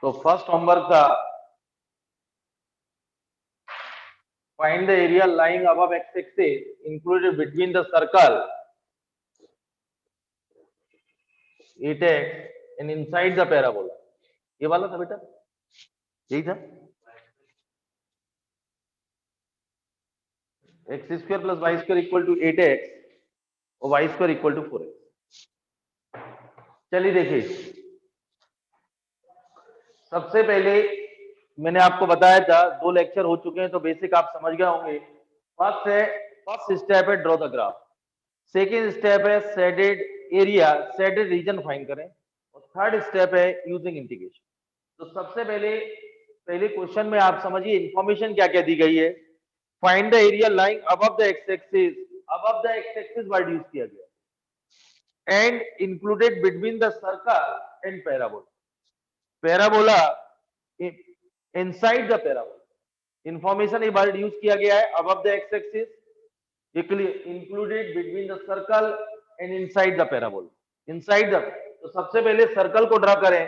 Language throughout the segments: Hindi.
तो फर्स्ट होमवर्क का find the area lying above X axis included between the circle eight x and inside the parabola. ये वाला था बेटा, यही था। X square plus Y square equal to 8x और Y square equal to 4x। चलिए देखिए, सबसे पहले मैंने आपको बताया था, 2 लेक्चर हो चुके हैं तो बेसिक आप समझ गए होंगे। फर्स्ट स्टेप है draw the graph. Second step है shaded area, shaded region find करें। और थर्ड स्टेप है यूजिंग इंटीग्रेशन। तो सबसे पहले क्वेश्चन में आप समझिए इंफॉर्मेशन क्या क्या दी गई है। Find the area lying above the x axis, above the x axis word use किया गया, and included between the circle and parabola. Parabola inside the parabola. Information ये वर्ड यूज किया गया है, above the x axis, included between the circle and inside the parabola. Inside the, तो सबसे पहले सर्कल को ड्रॉ करें।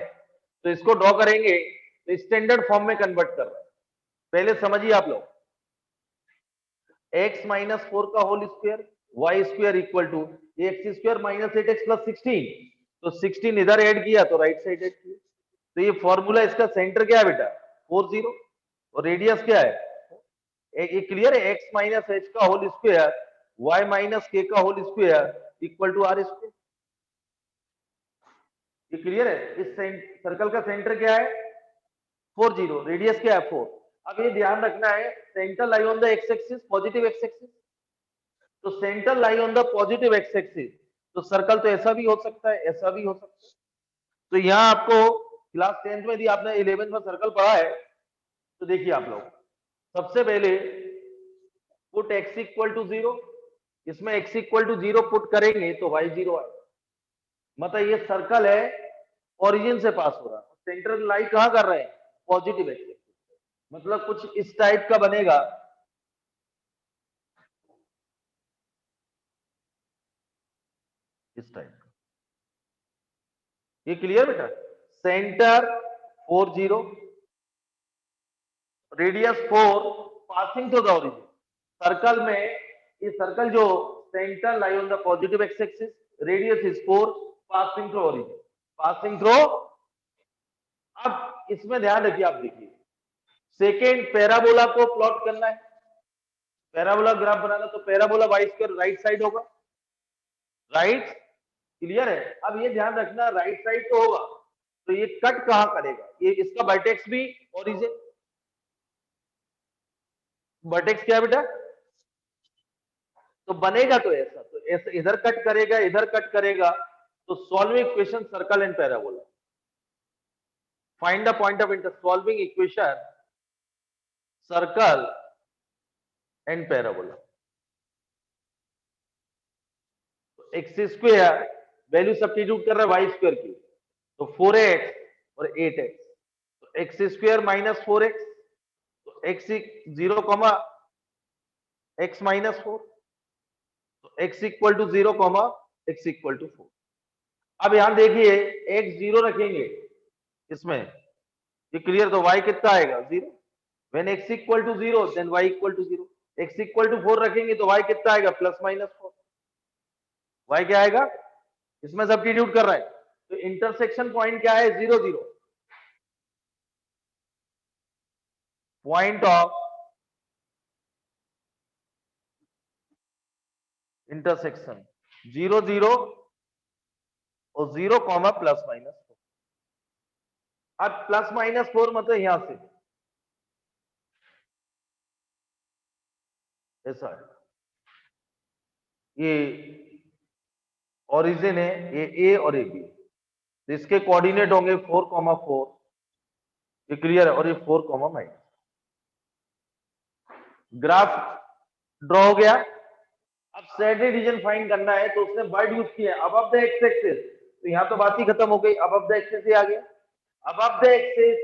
तो इसको ड्रॉ करेंगे तो स्टैंडर्ड फॉर्म में कन्वर्ट कर रहे हैं। पहले समझिए आप लोग, x माइनस 4 का whole square y square equal to x square minus 8x plus 16। तो 16 इधर ऐड किया तो राइट साइड ऐड किया। तो ये फॉर्मूला, इसका सेंटर क्या है बेटा, 40, और रेडियस क्या है, ये क्लियर है, x माइनस h का whole square y minus k का whole square equal to r square. ये क्लियर है। इस सर्कल का सेंटर क्या है, 40, रेडियस क्या है 4। अब ये ध्यान रखना है, centre lie on the x axis, positive x axis. तो centre lie on the positive x axis, तो सर्कल तो ऐसा भी हो सकता है, ऐसा भी हो सकता है। तो यहाँ आपको क्लास 10th में यदि आपने 11th में सर्कल पढ़ा है तो देखिए आप लोग, सबसे पहले पुट x इक्वल टू 0। इसमें x इक्वल टू 0 पुट करेंगे तो y 0 आए। मतलब ये सर्कल है, ओरिजिन से पास हो रहा है, सेंटर लाई कहां कर रहे हैं, पॉजिटिव एक्स। मतलब कुछ इस टाइप का बनेगा, इस टाइप। ये क्लियर बेटा, centre 40, radius 4, passing to the origin. Circle में ये सर्कल जो centre lie on the positive x axis, radius is 4, passing through origin, passing through. अब इसमें ध्यान रखिए, आप देखिए सेकेंड पैराबोला को प्लॉट करना है, पैराबोला ग्राफ बनाना, तो parabola y square right side होगा, राइट, क्लियर है। अब ये ध्यान रखना, राइट साइड तो होगा, तो ये कट कहां करेगा, ये इसका वर्टेक्स भी ओरिजिन। वर्टेक्स क्या है बेटा, तो बनेगा तो ऐसा, तो ऐसा इधर कट करेगा, इधर कट करेगा। तो solving equation circle and parabola. Find the point of inter, solving equation circle and parabola. X square value substitute कर रहा है वाई स्क्वायर की, तो 4x और 8x। तो एक्स स्क्वायर माइनस 4x, तो x 0 कॉमा x माइनस 4, तो x equal to 0 comma x equal to 4। अब यहां देखिए x 0 रखेंगे इसमें, ये क्लियर, तो y कितना आएगा 0। When x equal to 0 then y equal to 0। x equal to 4 रखेंगे तो y कितना आएगा, प्लस माइनस 4। y क्या आएगा, इसमें सब्स्टिट्यूट कर रहा है, तो इंटरसेक्शन पॉइंट क्या है, 0 0। पॉइंट ऑफ इंटरसेक्शन 0 0 और 0 कॉमा प्लस माइनस 4। अब प्लस माइनस 4 मतलब यहां से ऐसा है, ये ओरिजिन है, ये ए और ए बी, तो इसके कोऑर्डिनेट होंगे 4,4, ये क्लियर है, और ये 4,-। ग्राफ ड्रॉ हो गया। अब शेडेड रीजन फाइंड करना है, तो उसने वर्ड यूज किया अबव द एक्स एक्सिस, तो यहां तो बात ही खत्म हो गई, अबव द एक्सिस ही आ गया। Above the axis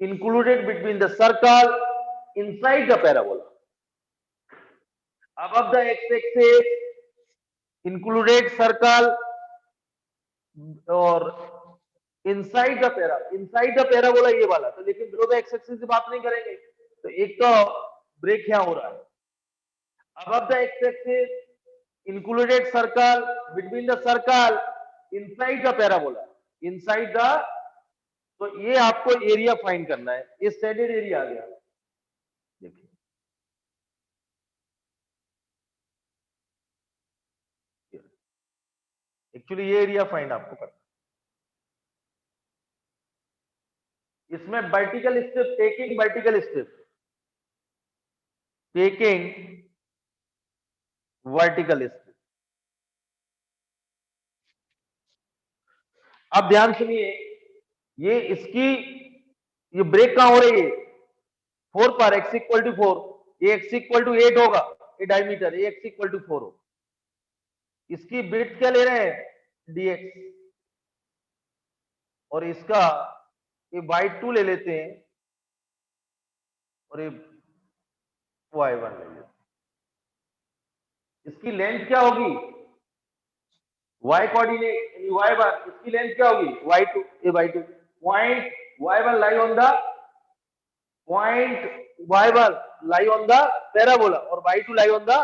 included between the circle inside the parabola. above the x-axis included circle और inside the para, inside the para बोला ये वाला, तो लेकिन बिलो द एक्स एक्सिस की बात नहीं करेंगे। तो एक तो ब्रेक यहाँ हो रहा है, above the x axis, included circle, between the circle, inside the parabola, inside the, तो ये आपको एरिया फाइंड करना है, ये शेडेड एरिया आ गया, देखिए एक्चुअली ये एरिया फाइंड आपको करना, इसमें vertical step, taking vertical step, taking vertical step. अब ध्यान सुनिए, ये इसकी ये ब्रेक कहां हो रही है, 4 पर, x इक्वल टू 4, ये x इक्वल टू 8 होगा, ये डायमीटर, ये x इक्वल टू 4 हो, इसकी बिट क्या ले रहे हैं dx, और इसका ये y2 ले लेते हैं और ये y1 ले लेते हैं। इसकी लेंथ क्या होगी, y कोऑर्डिनेट y1, इसकी लेंथ क्या होगी y2, ये y2, point y1 lie on the, point y1 lie on the parabola और y2 lie on the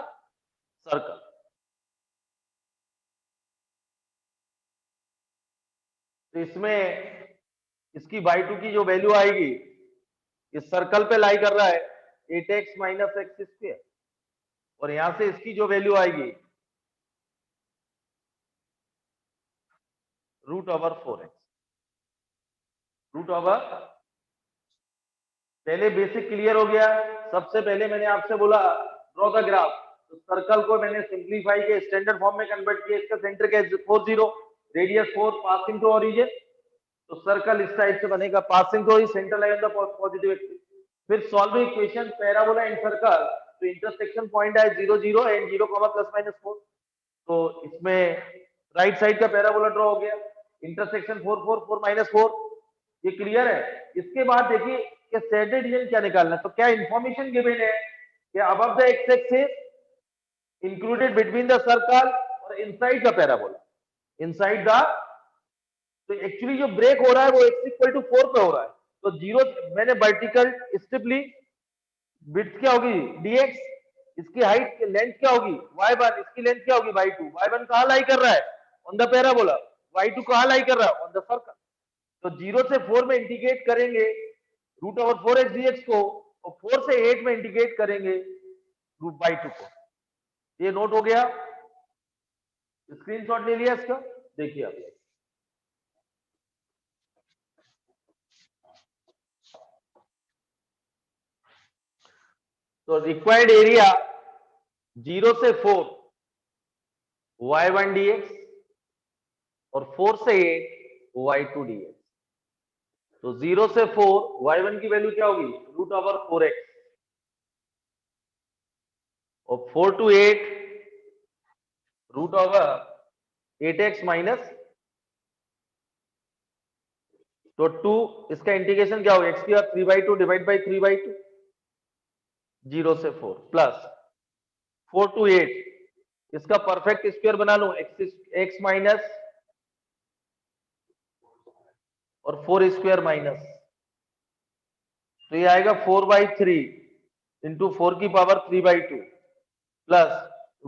circle. तो इसमें इसकी y2 की जो वैल्यू आएगी, इस सर्कल पे लाई कर रहा है 8x माइनस एक्स स्क्वायर, और यहां से इसकी जो वैल्यू आएगी root over 4x, root over, पहले बेसिक क्लियर हो गया। सबसे पहले मैंने आपसे बोला ड्रॉ द ग्राफ, तो सर्कल को मैंने सिंप्लीफाई के स्टैंडर्ड फॉर्म में कन्वर्ट किया, इसका सेंटर क्या है 4 0, रेडियस 4, पासिंग टू ओरिजिन, तो सर्कल इस टाइप से बनेगा, passing to centre line on the positive axis. फिर solve equation parabola and circle, तो इंटरसेक्शन पॉइंट है 0 0 एंड 0 प्लस माइनस 4, तो इसमें राइट साइड का पैराबोला ड्रॉ हो गया, इंटरसेक्शन 4 4 4 माइनस 4, ये क्लियर है। इसके बाद देखिए कि शेडेड रीजन क्या निकालना है, तो क्या इंफॉर्मेशन गिवन है कि above the x axis, included between the circle और inside the parabola, inside the, तो एक्चुअली जो ब्रेक हो रहा है वो x इक्वल टू 4 पे हो रहा है, तो जीरो, मैंने वर्टिकल स्टेप ली, विड्थ क्या होगी dx, इसकी हाइट लेंथ क्या होगी y1, इसकी लेंथ क्या होगी y2, y1 कहां लाई कर रहा है ऑन द पैराबोला, y2 कहां लाई कर रहा है ऑन द सर्कल, तो 0 से 4 में इंटीग्रेट करेंगे रूट ओवर 4x dx को, और 4 से 8 में इंटीग्रेट करेंगे रूट y2 को। ये नोट हो गया, स्क्रीनशॉट ले लिया इसका, देखिए आप, तो रिक्वायर्ड एरिया 0 से 4 y1 dx और 4 से 8 y2 dx, तो 0 से 4 y1 की वैल्यू क्या होगी रूट ओवर 4x, और 4 to 8 root over 8x minus, तो 2, इसका इंटीग्रेशन क्या होगा x की बात 3/2 डिवाइड बाई 3/2, 0 से 4 प्लस 4 to 8, इसका परफेक्ट स्क्वायर बना लो, x माइनस और 4 स्क्वायर माइनस, तो ये आएगा 4/3 इंटू 4 की power 3/2 plus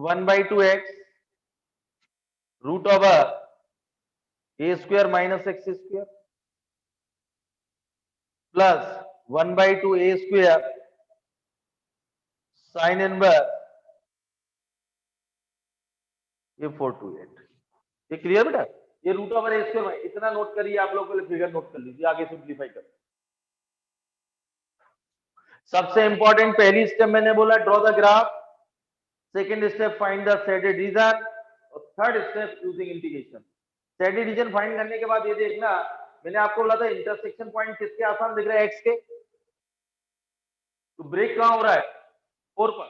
1/2x root over a square minus x square plus 1/2 a square sine inverse, ये 4 to 8, ये क्लियर बेटा, ये रूट ओवर ए स्क्वायर, इतना नोट करिए, आप लोगों के लिए फिगर नोट कर लीजिए, आगे सिंप्लीफाई कर। सबसे इंपॉर्टेंट पहली स्टेप मैंने बोला draw the graph, second step find the shaded region, और third step using integration. Shaded region find करने के बाद ये देखना, मैंने आपको बोला था इंटरसेक्शन पॉइंट किसके आसान दिख रहा है x के, तो ब्रेक कहां हो रहा है 4 पर,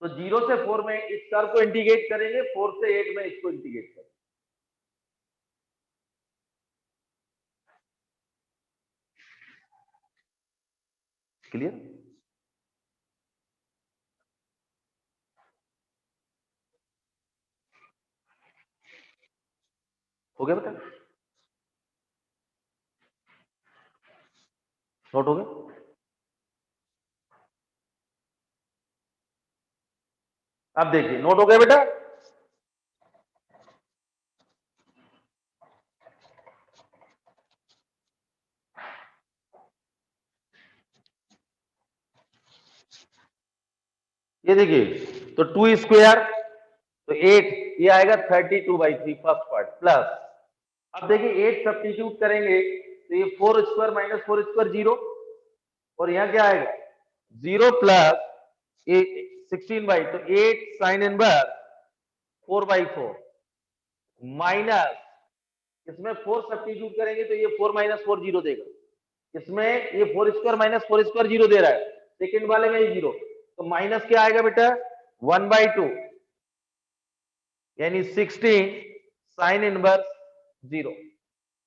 तो 0 से 4 में इस कर्व को इंटीग्रेट करेंगे, 4 से 8 में इसको इंटीग्रेट करेंगे, क्लियर हो गया बेटा। नोट हो गए? अब देखिए, नोट हो गया बेटा? ये देखिए, तो 2 स्क्वायर तो 8, ये आएगा 32/3 फर्स्ट पार्ट प्लस। अब देखिए 8 सब्स्टिट्यूट करेंगे तो ये 4 स्क्वायर माइनस 4 स्क्वायर 0, और यहाँ क्या आएगा 0 प्लस 16 तो 8 साइन इनवर्स 4/4 माइनस, इसमें 4 सब्स्टिट्यूट करेंगे तो ये 4 माइनस 4 0 देगा, इसमें ये 4 स्क्वायर माइनस 4 स्क्वायर 0 दे रहा है, सेकंड वाले में ये 0, तो माइनस क्या आएगा बेटा 1/2 यानी 16 साइन इनवर्स 0,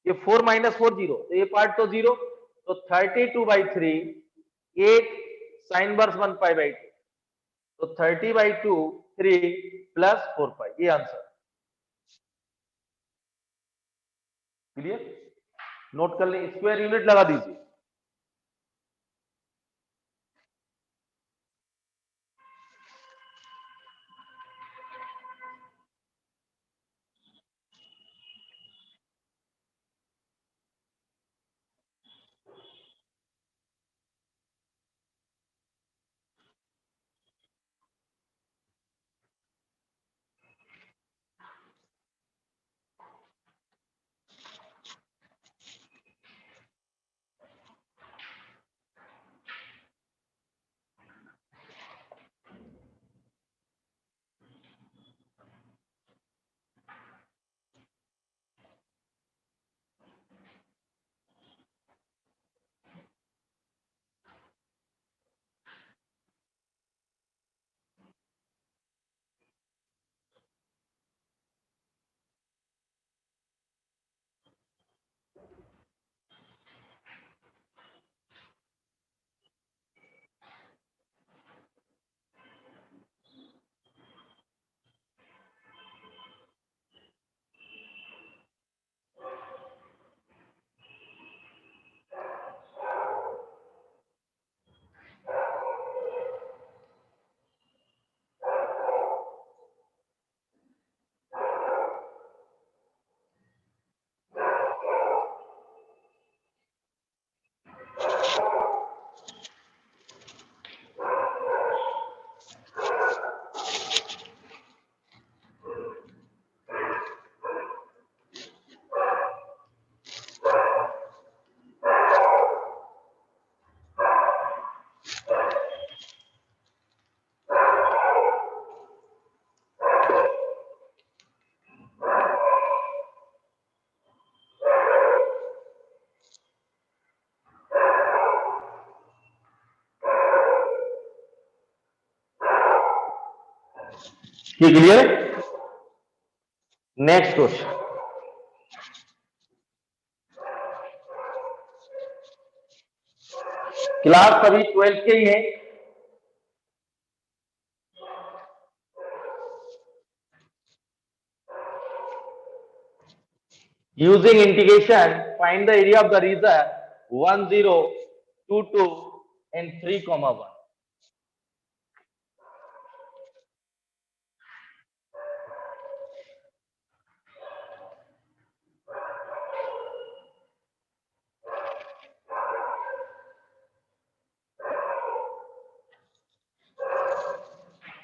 ये 4 माइनस 4 0, तो ये पार्ट तो 0, तो 32/3 8 साइन इनवर्स 1/2, तो 30/2 3 प्लस 4/5, ये आंसर। क्लियर? नोट कर लें, स्क्वायर यूनिट लगा दीजिए। ये क्लियर है? नेक्स्ट क्वेश्चन, क्लास सभी 12 के ही है। Using integration, find the area of the region 1 0 2 2 and 3,1।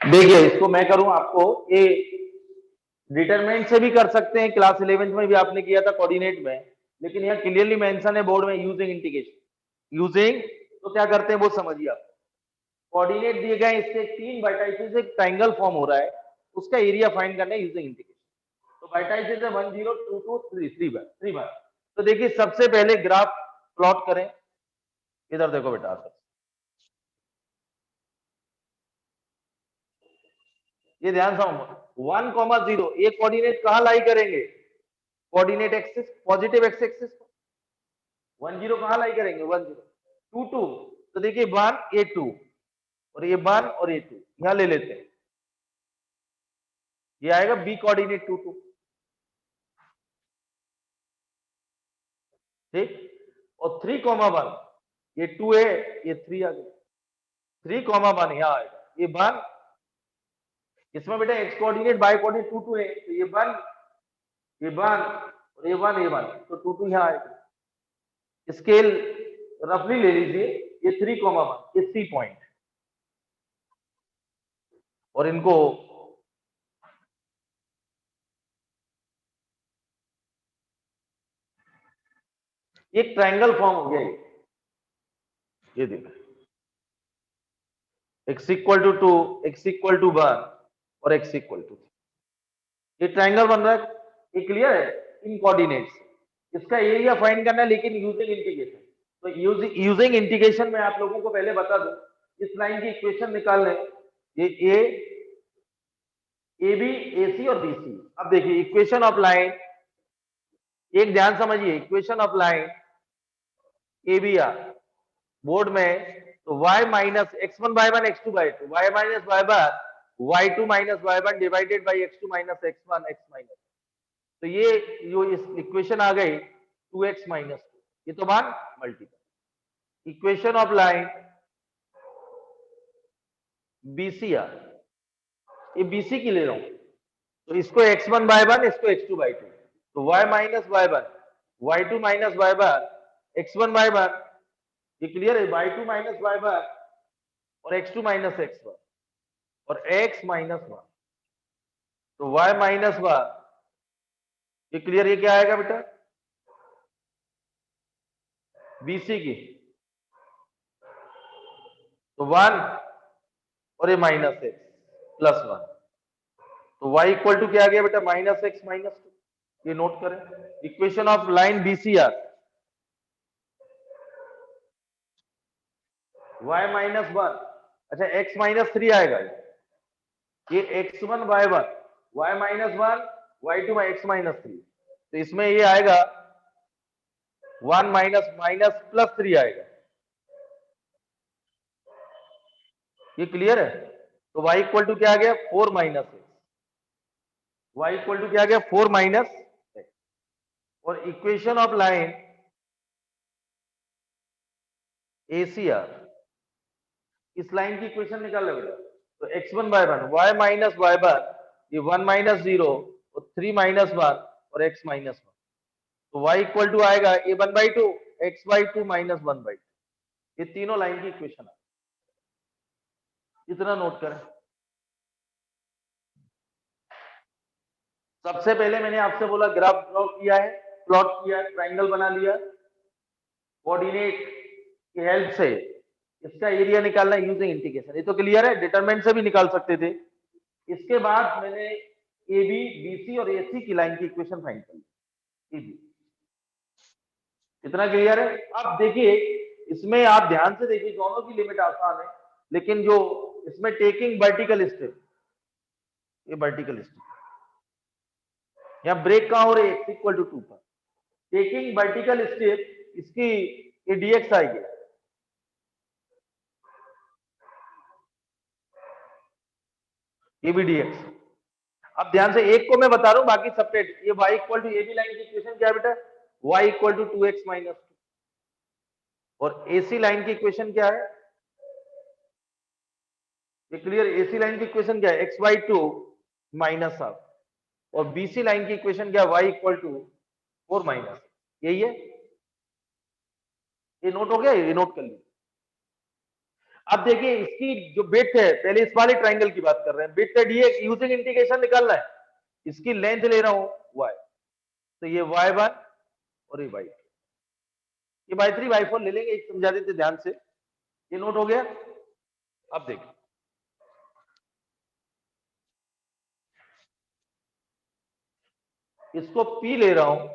देखिए इसको मैं करूं आपको, ये डिटरमिनेंट से भी कर सकते हैं, क्लास 11th में भी आपने किया था कोऑर्डिनेट में, लेकिन यहाँ क्लियरली मेंशन है बोर्ड में यूजिंग इंटीग्रेशन। यूजिंग तो क्या करते हैं वो समझिए आप, कोऑर्डिनेट दिए गए, इससे 3 वर्टाइसेस एक ट्रायंगल फॉर्म हो रहा है, उसका एरिया फाइंड करना है यूजिंग इंटीग्रेशन। तो वर्टाइसेस है 1 0 2 2 3 3 बार। तो देखिए सबसे पहले ग्राफ प्लॉट करें, इधर देखो बेटा, ये ध्यान से 1,0 ये कोऑर्डिनेट कहां लाई करेंगे, coordinate axis positive x axis, 1 0 कहां लाई करेंगे 1 0 2 2, तो देखिए 1 A 2 और ये 1 और A 2 यहां ले लेते हैं, ये आएगा बी कोऑर्डिनेट 2 2, ठीक, और 3,1 ये 2 है, ये 3 आ गया, 3,1 यहाँ आएगा, ये 1, इसमें बेटा एक्स कोऑर्डिनेट बाय कोऑर्डिनेट 2 2 है, तो ये 1, ये 1 और ये 1, ये 1, तो 2 2 यहाँ आएगा। स्केल रफली ले लीजिए, ये 3,1 ये सी पॉइंट, और इनको एक ट्रायंगल फॉर्म हो गया, ये देखो x equal to 2, x equal to 1 और x इक्वल टू 3, ये ट्रायंगल बन रहा है, ये क्लियर है इन कोऑर्डिनेट्स। इसका एरिया फाइंड करना है लेकिन यूजिंग इंटीग्रेशन। तो यूजिंग इंटीग्रेशन में आप लोगों को पहले बता दूं, इस लाइन की इक्वेशन निकाल लें, ये ए बी ए सी और बी सी। अब देखिए इक्वेशन ऑफ लाइन, एक ध्यान समझिए, equation of line A B R board में, तो y minus x1/1 x2/2, y minus y bar y2 minus y1 divided by x2 minus x1 x minus, तो ये जो इस इक्वेशन आ गई 2x माइनस 2, ये तो मान multiple. Equation of line BCR, ये BC की ले रहा हूं, तो इसको x1/1 इसको x2/2, तो y minus y1 y2 minus y बार x1/1, ये क्लियर है, y2 माइनस y बार और x2 माइनस x1 और x माइनस 1, तो y माइनस 1, ये क्लियर, ये क्या आएगा बेटा BC की, तो 1 और ये माइनस x प्लस 1, तो y इक्वल टू क्या आ गया बेटा माइनस x माइनस 2, ये नोट करें। Equation of line BCR, y minus 1, अच्छा x माइनस 3 आएगा, ये x1/1 y minus 1 y2 x minus 3, तो इसमें ये आएगा 1 माइनस माइनस प्लस 3 आएगा, ये क्लियर है। तो y इक्वल टू क्या आ गया 4 minus x, y equal to क्या आ गया 4 माइनस x, और इक्वेशन ऑफ लाइन ACR, इस लाइन की इक्वेशन निकाल लो बेटा, तो x1/1 y माइनस y बार, ये 1 माइनस 0 और 3 माइनस 1 और x माइनस 1, तो y इक्वल टू आएगा a 1/2 x/2 माइनस 1/2, ये तीनों लाइन की इक्वेशन है, इतना नोट करें। सबसे पहले मैंने आपसे बोला ग्राफ ड्रॉ किया है, प्लॉट किया है, ट्रायंगल बना लिया, कोऑर्डिनेट की हेल्प से इसका एरिया निकालना यूजिंग इंटीग्रेशन, ये तो क्लियर है, डिटरमिनेंट से भी निकाल सकते थे। इसके बाद मैंने ए बी बी सी और ए सी की लाइन की इक्वेशन फाइंड कर ली, इतना क्लियर है। अब देखिए इसमें आप ध्यान से देखिए, दोनों की लिमिट आसान है, लेकिन जो इसमें टेकिंग वर्टिकल स्टेप, ये वर्टिकल स्टेप, यहाँ ब्रेक कहां हो रही है x इक्वल टू 2 पर, टेकिंग वर्टिकल स्टेप, इसकी ये dx आएगी, ये भी dx। अब ध्यान से एक को मैं बता रहा हूं, बाकी सेपरेट, ये y equal to A B line की इक्वेशन क्या है बेटा y equal to 2x minus 2, और AC लाइन की इक्वेशन क्या है, ये क्लियर, AC लाइन की इक्वेशन क्या है x/2 माइनस हाफ, और BC लाइन की इक्वेशन क्या है y इक्वल टू 4 माइनस, यही है, ये नोट हो गया, ये नोट कर लीजिए। अब देखिए इसकी जो बिट है, पहले इस वाले ट्रायंगल की बात कर रहे हैं, बिट है dx, यूजिंग इंटीग्रेशन निकालना है, इसकी लेंथ ले रहा हूं y, तो ये y1 और ये y2, ये y3 y4 ले लेंगे, एक समझा देते ध्यान से, ये नोट हो गया। अब देखिए इसको P ले रहा हूं,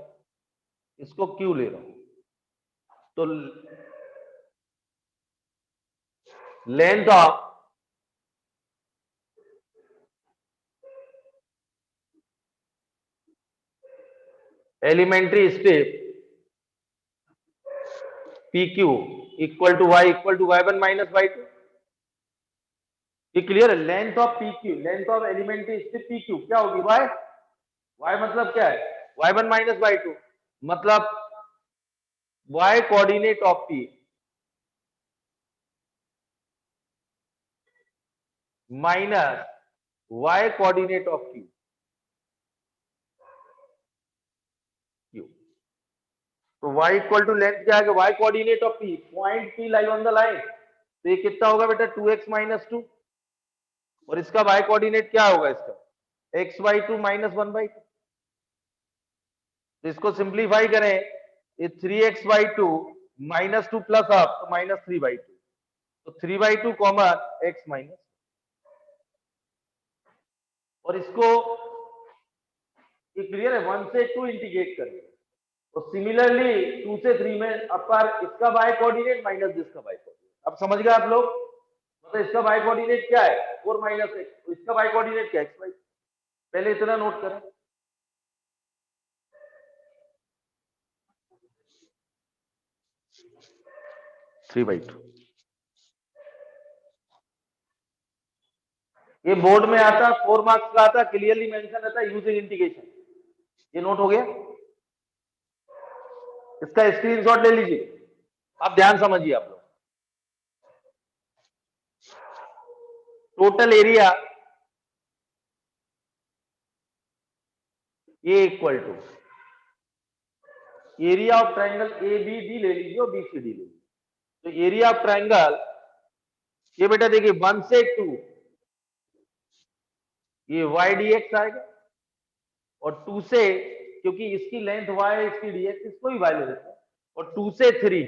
इसको Q ले रहा हूं, तो length of elementary step PQ equal to y equal to y1 minus y2, ये क्लियर है। Length of PQ, length of elementary step PQ क्या होगी y मतलब क्या है y1 माइनस y2, मतलब y coordinate of P, minus y coordinate of Q। तो y इक्वल टू लेंथ क्या है, y coordinate of P, point P lie on the line. तो ये कितना होगा बेटा 2x माइनस 2, और इसका y कोऑर्डिनेट क्या होगा, इसका x/2 माइनस 1/2। तो इसको सिंप्लीफाई करें, ये 3x/2 माइनस 2 प्लस हाफ तो माइनस 3/2, तो 3/2 कॉमन x माइनस, और इसको ये क्लियर है, 1 से 2 इंटीग्रेट करें। तो सिमिलरली 2 से 3 में अपर इसका y कोऑर्डिनेट माइनस इसका y कोऑर्डिनेट। अब समझ गए आप लोग, मतलब इसका y कोऑर्डिनेट क्या है 4 माइनस x, तो इसका y कोऑर्डिनेट क्या है x/2। पहले इतना नोट करें, थ्री बाई टू। ये बोर्ड में आता 4 मार्क्स का आता, क्लियरली मेंशन रहता यूजिंग इंटीग्रेशन। ये नोट हो गया, इसका स्क्रीनशॉट ले लीजिए। आप ध्यान समझिए आप लोग, total area A equal to area of triangle A B D ले लीजिए और बी सी डी ले लीजिए। तो एरिया ऑफ ट्राइंगल ये बेटा देखिए 1 से 2 ये y dx आएगा, और 2 से, क्योंकि इसकी लेंथ y है इसकी dx, इसको ही y ले लेते हैं, और 2 से 3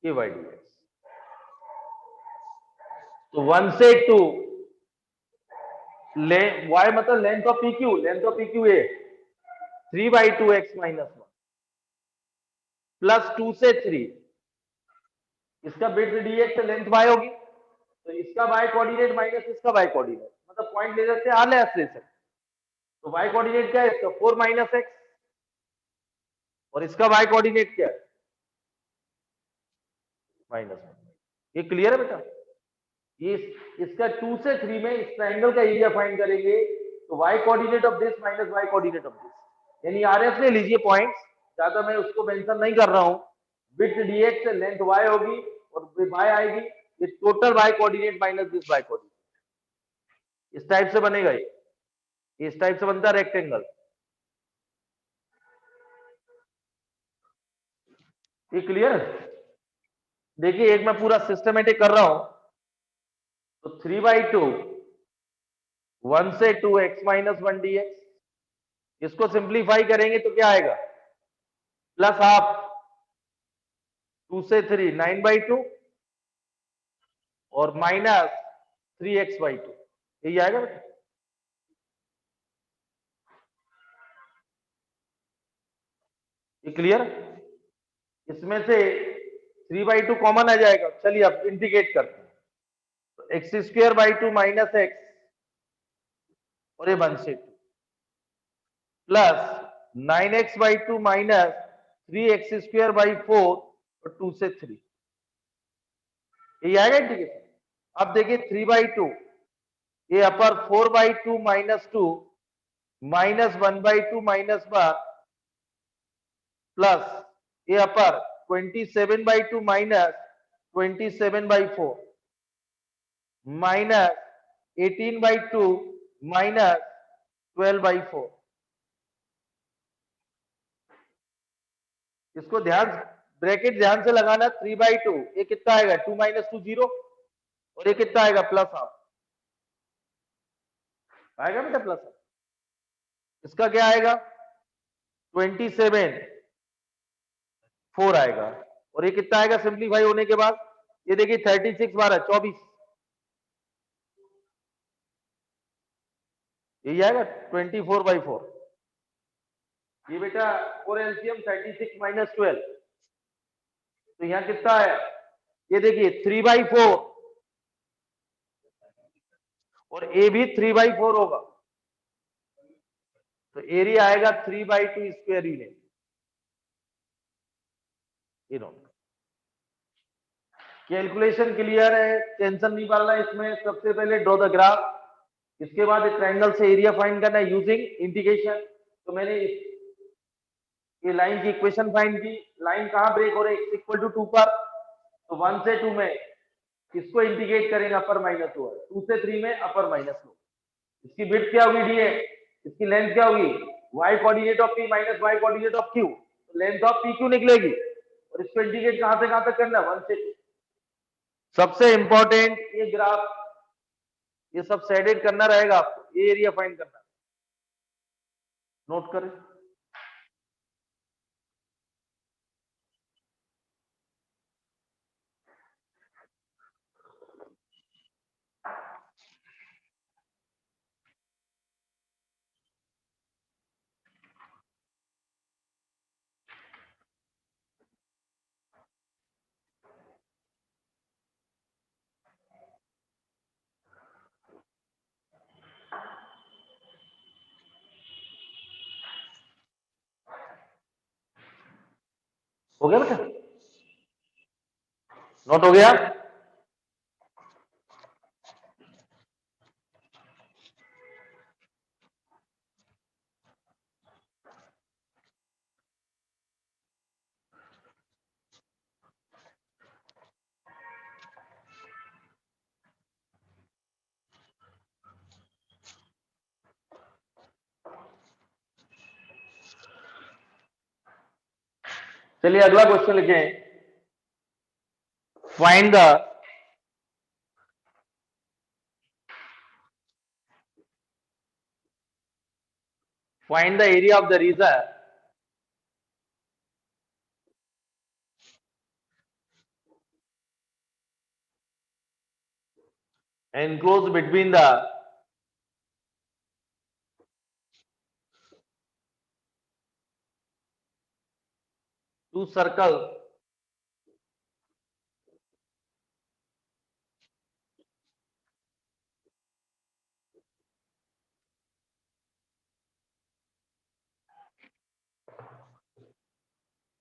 ये y dx। तो 1 से 2 y मतलब length of PQ, length of PQ है 3/2 x माइनस 1 प्लस 2 से 3 इसका बिट dx लेंथ y होगी, तो इसका y कोऑर्डिनेट माइनस इसका y कोऑर्डिनेट, मतलब पॉइंट ले सकते हैं आर ले सकते। तो y कोऑर्डिनेट क्या है इसका 4 माइनस x, और इसका y कोऑर्डिनेट क्या है माइनस 1। ये क्लियर है बेटा, ये इसका 2 से 3 में इस ट्रायंगल का एरिया फाइंड करेंगे, तो y coordinate of this minus y coordinate of this, यानी आरएफ ले लीजिए पॉइंट्स, ज्यादा मैं उसको मेंशन नहीं कर रहा हूं। विड्थ dx से लेंथ y होगी और y आएगी, ये total y coordinate minus this y coordinate, इस टाइप से बनेगा। ये इस टाइप से बनता है रेक्टेंगल। ये क्लियर है, देखिए एक मैं पूरा सिस्टमेटिक कर रहा हूं। तो 3/2 1 से 2 x माइनस 1 dx, इसको सिंप्लीफाई करेंगे तो क्या आएगा प्लस हाफ 2 से 3 9/2 और माइनस 3x/2, यही आएगा बेटा। ये क्लियर, इसमें से 3/2 कॉमन आ जाएगा। चलिए अब इंटीग्रेट करते हैं, तो x²/2 माइनस x और ये 1 से 2 प्लस 9x/2 माइनस 3x²/4 और 2 से 3, ये आएगा इंटीग्रेशन। अब देखिए 3/2 ये अपर 4/2 माइनस 2 माइनस 1/2 माइनस 1 प्लस ये अपर 27/2 माइनस 27/4 माइनस 18/2 माइनस 12/4। इसको ध्यान, ब्रैकेट ध्यान से लगाना। 3/2 ये कितना आएगा 2 माइनस 2 0, और ये कितना आएगा प्लस हाफ आएगा बेटा प्लस हाफ। इसका क्या आएगा 27 4 आएगा, और ये कितना आएगा सिंप्लीफाई होने के बाद, ये देखिए 36 12 24, यही आएगा 24/4। ये बेटा 4 एलसीएम 36 माइनस 12, तो यहां कितना है ये देखिए 3/4, और ए भी 3/4 होगा, तो एरिया आएगा 3/2 स्क्वायर यूनिट। कैलकुलेशन क्लियर है, टेंशन नहीं पालना इसमें। सबसे पहले ड्रॉ द ग्राफ, इसके बाद एक ट्रायंगल से एरिया फाइंड करना है यूजिंग इंटीग्रेशन। तो मैंने ये लाइन की इक्वेशन फाइंड की, लाइन कहां ब्रेक हो रही है x = 2 पर, तो 1 से 2 में इसको इंटीग्रेट करेंगे अपर माइनस लोअर, 2 से 3 में अपर माइनस लोअर। इसकी विड्थ क्या होगी डी है, इसकी लेंथ क्या होगी y coordinate of p minus y coordinate of q, तो लेंथ ऑफ p q निकलेगी। और इसको इंटीग्रेट कहां से कहां तक करना है 1 से 2। सबसे इंपॉर्टेंट ये ग्राफ, ये सब शेडेड करना रहेगा आपको, ये एरिया फाइंड करना, नोट करें। हो गया बेटा, नोट हो गया। चलिए अगला क्वेश्चन लिखें, find the area of the region enclosed between the two circles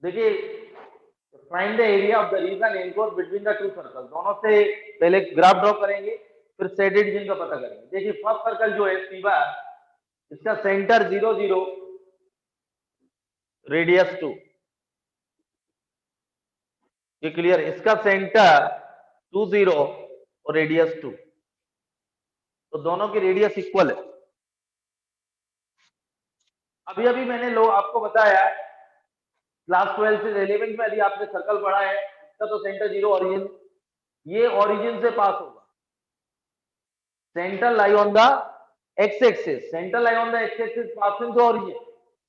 देखिए, find the area of the region enclosed between the two circle, दोनों से पहले ग्राफ ड्रॉ करेंगे फिर शेडेड रीजन का पता करेंगे। देखिए फर्स्ट सर्कल जो है सीधा, इसका सेंटर 0 0 रेडियस 2, ये क्लियर, इसका सेंटर 2 0 और रेडियस 2, तो दोनों की रेडियस इक्वल है। अभी अभी मैंने आपको बताया क्लास 12 से 11 में, यदि आपने सर्कल पढ़ा है, इसका तो सेंटर 0 ओरिजिन, ये ओरिजिन से पास होगा, centre lie on the x axis, centre lie on the x axis passing to origin,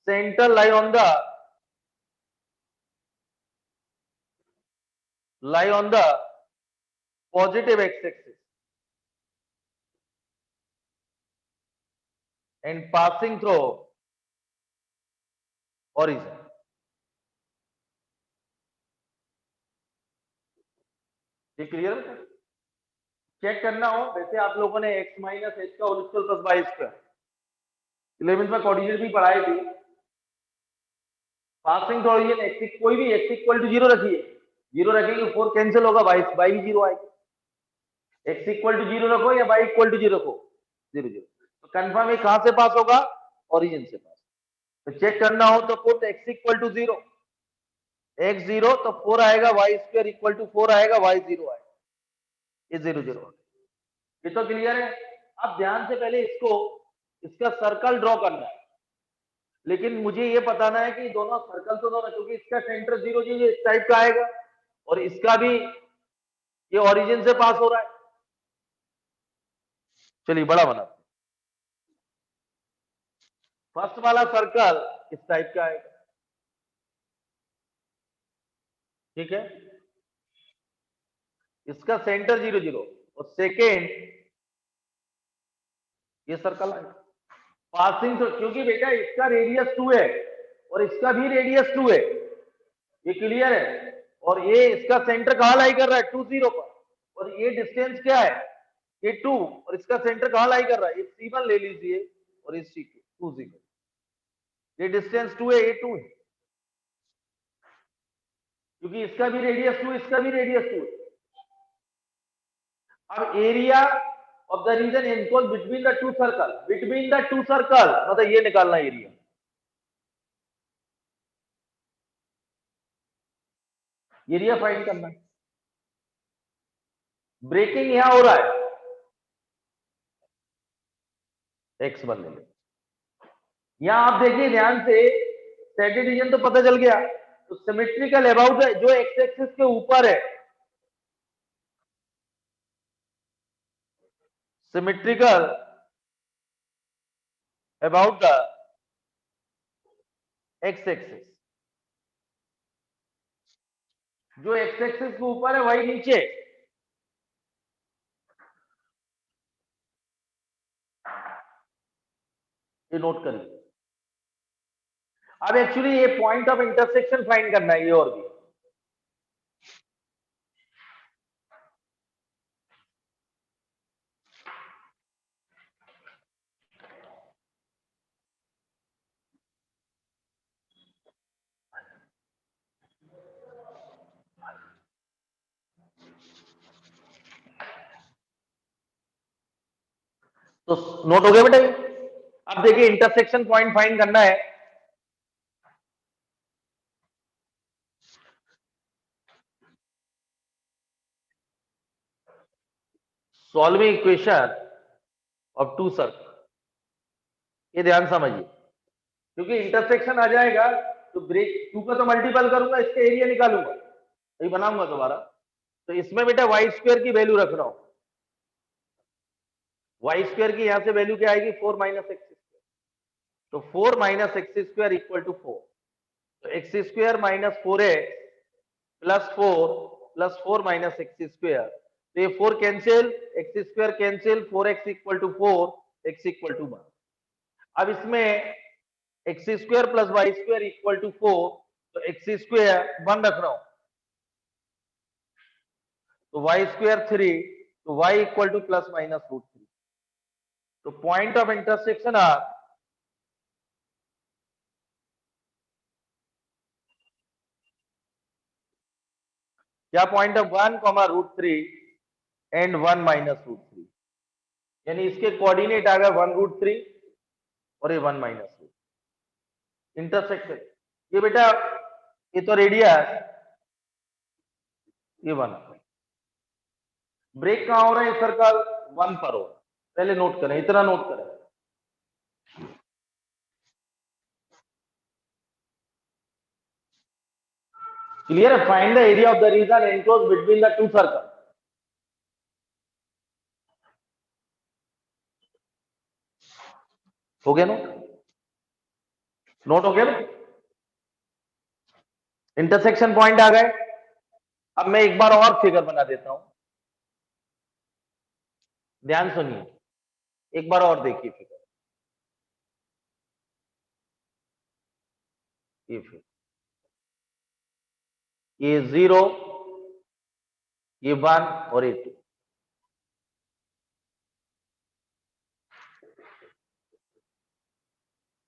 centre lie on the positive x axis and passing through origin। ये क्लियर है? चेक करना हो, वैसे आप लोगों ने x माइनस एच का whole square plus Y square 11th में कोऑर्डिनेट भी पढ़ाई थी। पासिंग थ्रू ओरिजिन x, कोई भी x इक्वल टू 0 रखिए, 0 रखेंगे 4 कैंसिल होगा, y भी 0 आएगा। x इक्वल टू 0 रखो या y इक्वल टू 0 रखो, 0 0, तो कंफर्म ये कहां से पास होगा, ओरिजिन से पास। तो चेक करना हो तो put x equal to 0, x 0 तो 4 आएगा, y स्क्वायर इक्वल टू 4 आएगा, y 0 आएगा, ये 0 0। ये तो क्लियर है। अब ध्यान से पहले इसका सर्कल ड्रॉ करना है, लेकिन मुझे ये बताना है कि दोनों सर्कल तो दोनों, क्योंकि इसका सेंटर 0 0 इस टाइप का आएगा और इसका भी ये ओरिजिन से पास हो रहा है। चलिए बड़ा बना, फर्स्ट वाला सर्कल इस टाइप का आएगा, ठीक है, इसका सेंटर 0 0 और सेकेंड ये सर्कल आएगा पासिंग थ्रू, क्योंकि बेटा इसका रेडियस 2 है और इसका भी रेडियस 2 है, ये क्लियर है। और ये इसका सेंटर कहां लाई कर रहा है 2 0 पर, और ये डिस्टेंस क्या है ये 2, और इसका सेंटर कहां लाई कर रहा है, ये C1 ले लीजिए और ये C2 2 0, ये डिस्टेंस 2 है, ये 2 है, क्योंकि इसका भी रेडियस 2 इसका भी रेडियस 2 है। अब area of the region enclosed between the two circle, between the two circle मतलब ये निकालना एरिया, एरिया फाइंड करना है। ब्रेकिंग यहां हो रहा है, x1 ले ले। यहां आप देखिए ध्यान से, स्टैटिक रीजन तो पता चल गया, तो सिमेट्रिकल अबाउट जो एक्स एक्सिस के ऊपर है, symmetrical about the x axis, जो एक्स एक्सिस के ऊपर है वही नीचे। ये नोट करिए। अब एक्चुअली ये पॉइंट ऑफ इंटरसेक्शन फाइंड करना है, ये और भी। तो नोट हो गया बेटा ये। अब देखिए इंटरसेक्शन पॉइंट फाइंड करना है। Solving equation of two circle, ये ध्यान समझिए, क्योंकि इंटरसेक्शन आ जाएगा तो ब्रेक टू का तो मल्टीपल करूंगा, इसका एरिया निकालूंगा, यही बनाऊंगा दोबारा। तो इसमें बेटा वाई स्क्वायर की वैल्यू रख रहा हूं। वाई स्क्वायर की यहां से वैल्यू क्या आएगी, 4 माइनस एक्स स्क्वायर। तो 4 minus x square equal to 4। तो x square minus 4x plus 4 minus x square, तो ये 4 cancel, x square cancel, 4x equal to 4, x equal to 1। अब इसमें x square plus Y square equal to 4, तो एक्स स्क्वायर 1 रख रहा हूं, तो वाई स्क्वायर 3, तो y equal to plus minus root 3। तो पॉइंट ऑफ इंटरसेक्शन आर क्या, point of 1 comma root 3 and 1 minus root 3, यानी इसके कोऑर्डिनेट आ गए 1 रूट 3 और ये 1 माइनस रूट। इंटरसेक्शन ये बेटा, ये तो रेडियस, ये 1। ब्रेक कहां हो रहा है, सर्कल 1 पर हो रहा है। पहले नोट करें, इतना नोट करें। क्लियर है? Find the area of the region enclosed between the two circle. हो गया नोट? नोट हो गया ना? इंटरसेक्शन पॉइंट आ गए। अब मैं एक बार और फिगर बना देता हूं, ध्यान सुनिए, एक बार और देखिए फिगर। ये फिगर, ये 0, ये 1 और ये 2।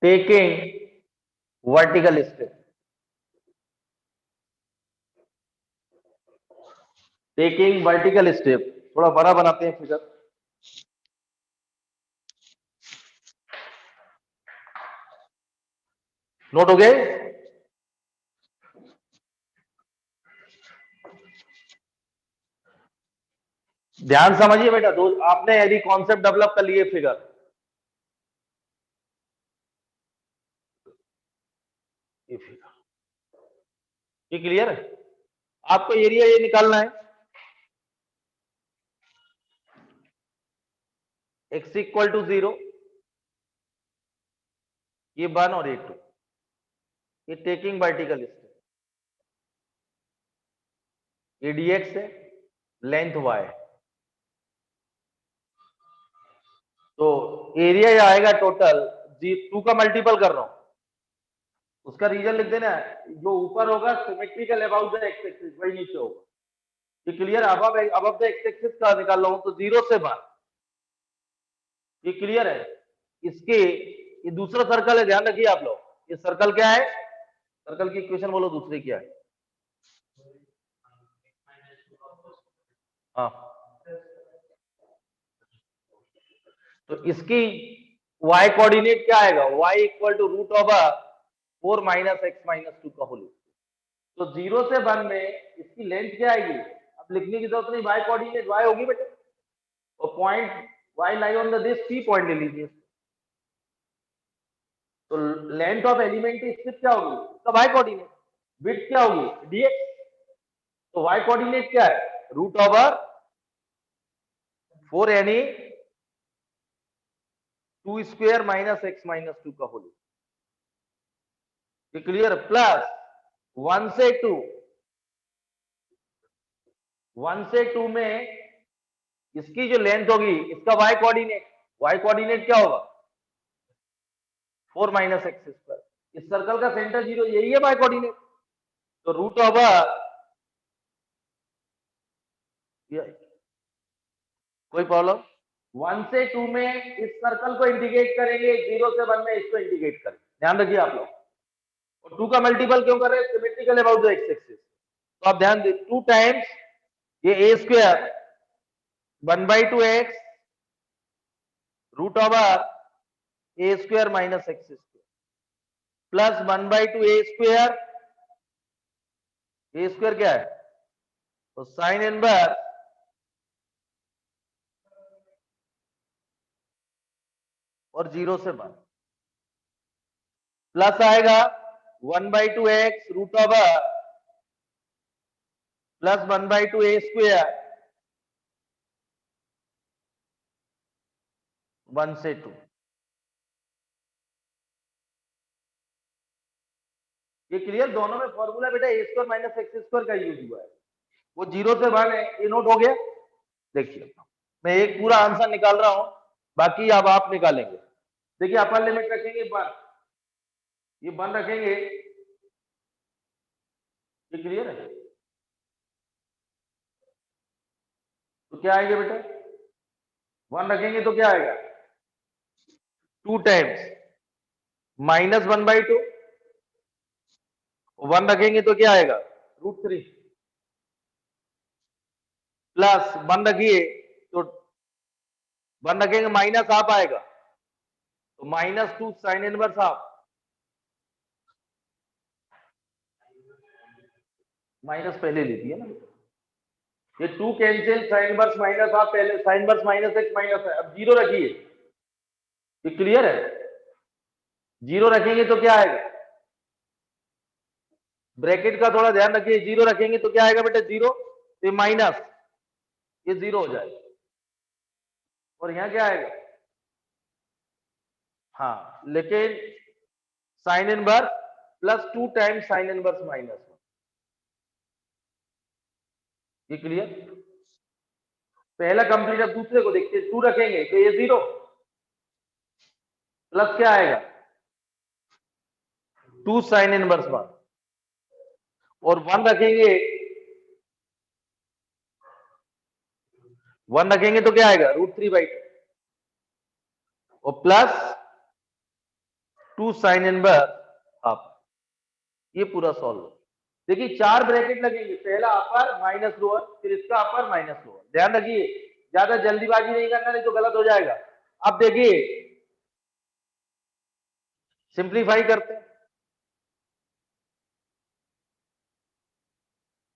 Taking vertical step, taking vertical step, थोड़ा बड़ा बनाते हैं फिगर। नोट हो गए? ध्यान समझिए बेटा, दो आपने यदि कॉन्सेप्ट डेवलप कर लिए फिगर, ये फिगर, ये क्लियर है? आपको एरिया ये निकालना है, x इक्वल टू 0, ये 1 और ये 2, ये टेकिंग वर्टिकल स्टेप, ये dx है, लेंथ y है। तो एरिया ये आएगा टोटल, 2 का मल्टीपल कर रहा हूं, उसका रीजन लिख देना, जो ऊपर होगा symmetrical about the x axis, वही नीचे होगा। ये क्लियर? अब द एक्स एक्सिस का निकाल रहा हूं, तो 0 से 1, ये क्लियर है? इसके ये दूसरा सर्कल है, ध्यान रखिए आप लोग, ये सर्कल क्या है, सर्कल की इक्वेशन बोलो दूसरी क्या है? हाँ, तो इसकी y कोऑर्डिनेट क्या आएगा, y equal to root of 4 minus x minus 2 का होल। तो 0 से 1 में इसकी लेंथ क्या आएगी, अब लिखने की जरूरत नहीं, वाई कोऑर्डिनेट वाई होगी बेटे, और point y lie on the this P point ले लीजिए। तो लेंथ ऑफ एलिमेंट्री स्ट्रिप क्या होगी, उसका वाई कोऑर्डिनेट, विड्थ क्या होगी dx, तो वाई कोऑर्डिनेट क्या है root over 4ne 2 square minus x minus 2 का होल। ये क्लियर, प्लस 1 से 2, 1 से 2 में इसकी जो लेंथ होगी इसका वाई कोऑर्डिनेट, वाई कोऑर्डिनेट क्या होगा 4 माइनस एक्स स्क्वायर, इस सर्कल का सेंटर 0 यही है वाई कोऑर्डिनेट, तो रूट ओवर, कोई प्रॉब्लम, 1 से 2 में इस सर्कल को इंडिकेट करेंगे, 0 से 1 में इसको इंडिकेट करेंगे, ध्यान रखिए आप लोग, और 2 का मल्टीपल क्यों कर रहे हैं, symmetrical about the x axis, तो आप ध्यान दें 2 टाइम्स ये a square 1/2 x root over a square minus x square plus 1/2 a square, a square क्या है तो साइन इनवर्स और 0 से 1 प्लस आएगा 1/2 x root over plus 1/2 a square 1 से 2। ये क्लियर, दोनों में फॉर्मूला बेटा ए स्क्वायर माइनस एक्स स्क्वायर का यूज हुआ है, वो 0 से 1 है, ये नोट हो गया। देखिए मैं एक पूरा आंसर निकाल रहा हूं, बाकी अब आप निकालेंगे। देखिए अपर लिमिट रखेंगे 1, ये 1 रखेंगे, ये क्लियर है, तो क्या आएगा बेटा 1 रखेंगे तो क्या आएगा 2 टाइम्स माइनस 1/2, 1 रखेंगे तो क्या आएगा √3 प्लस 1 रखिए तो 1 रखेंगे माइनस हाफ आएगा, तो -2 साइन इनवर्स हाफ, माइनस पहले लेती है ना, ये 2 cancel, sine inverse minus half पहले, sine inverse minus x minus है, अब 0 रखिए, ये क्लियर है, 0 रखेंगे तो क्या आएगा, ब्रैकेट का थोड़ा ध्यान रखिए, 0 रखेंगे तो क्या आएगा बेटा 0, तो माइनस, ये 0 हो जाएगा, और यहां क्या आएगा, हाँ लेकिन sine inverse plus 2 times sine inverse -1, ये क्लियर, पहला कंप्लीट। अब दूसरे को देखते हैं, 2 रखेंगे तो ये 0 प्लस क्या आएगा 2 साइन इनवर्स 1, और 1 रखेंगे, 1 रखेंगे तो क्या आएगा √3/2 और प्लस 2 साइन इनवर्स हाफ, ये पूरा सॉल्व। देखिए 4 ब्रैकेट लगेंगे, पहला अपर माइनस लोअर, फिर इसका अपर माइनस लोअर, ध्यान रखिए ज्यादा जल्दीबाजी नहीं करना, नहीं तो गलत हो जाएगा। अब देखिए सिंप्लीफाई करते हैं,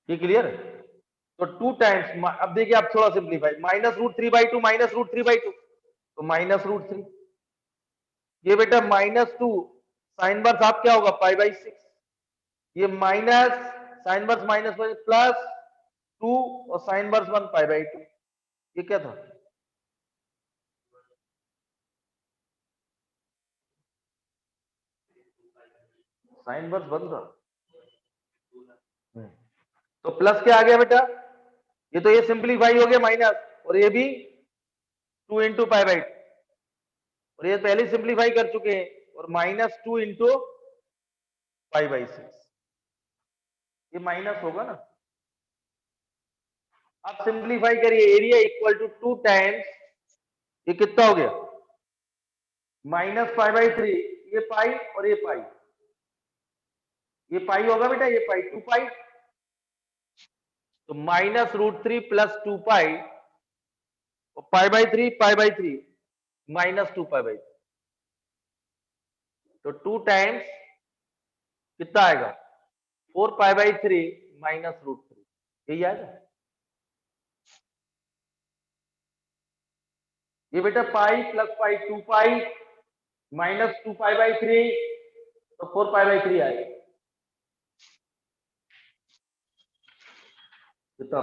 ये क्लियर है, तो 2 टाइम्स, अब देखिए आप थोड़ा सिंप्लीफाई, -√3/2 -√3/2 तो -√3, ये बेटा -2 साइन वर्स आप क्या होगा π/6, ये माइनस साइन वर्स माइनस प्लस 2 और साइन वर्स 1 π/2, ये क्या था साइन वर्स 1 था, तो प्लस क्या आ गया बेटा, ये तो ये सिंप्लीफाई हो गया माइनस, और ये भी 2 इंटू π/2, और ये पहले सिंप्लीफाई कर चुके हैं, और -2 इंटू π/6, ये माइनस होगा ना। अब सिंप्लीफाई करिए, एरिया इक्वल टू 2 टाइम्स, ये कितना हो गया -π/3, ये पाई और ये पाई, ये पाई होगा बेटा, ये पाई 2 पाई, तो -√3 प्लस 2 पाई और π/3 π/3 -2 π/3, तो 2 टाइम्स कितना आएगा 4 π/3 -√3, यही आएगा। ये बेटा pi plus pi 2 pi minus 2 pi by 3 तो 4 पाई बाई 3 आएगा कितना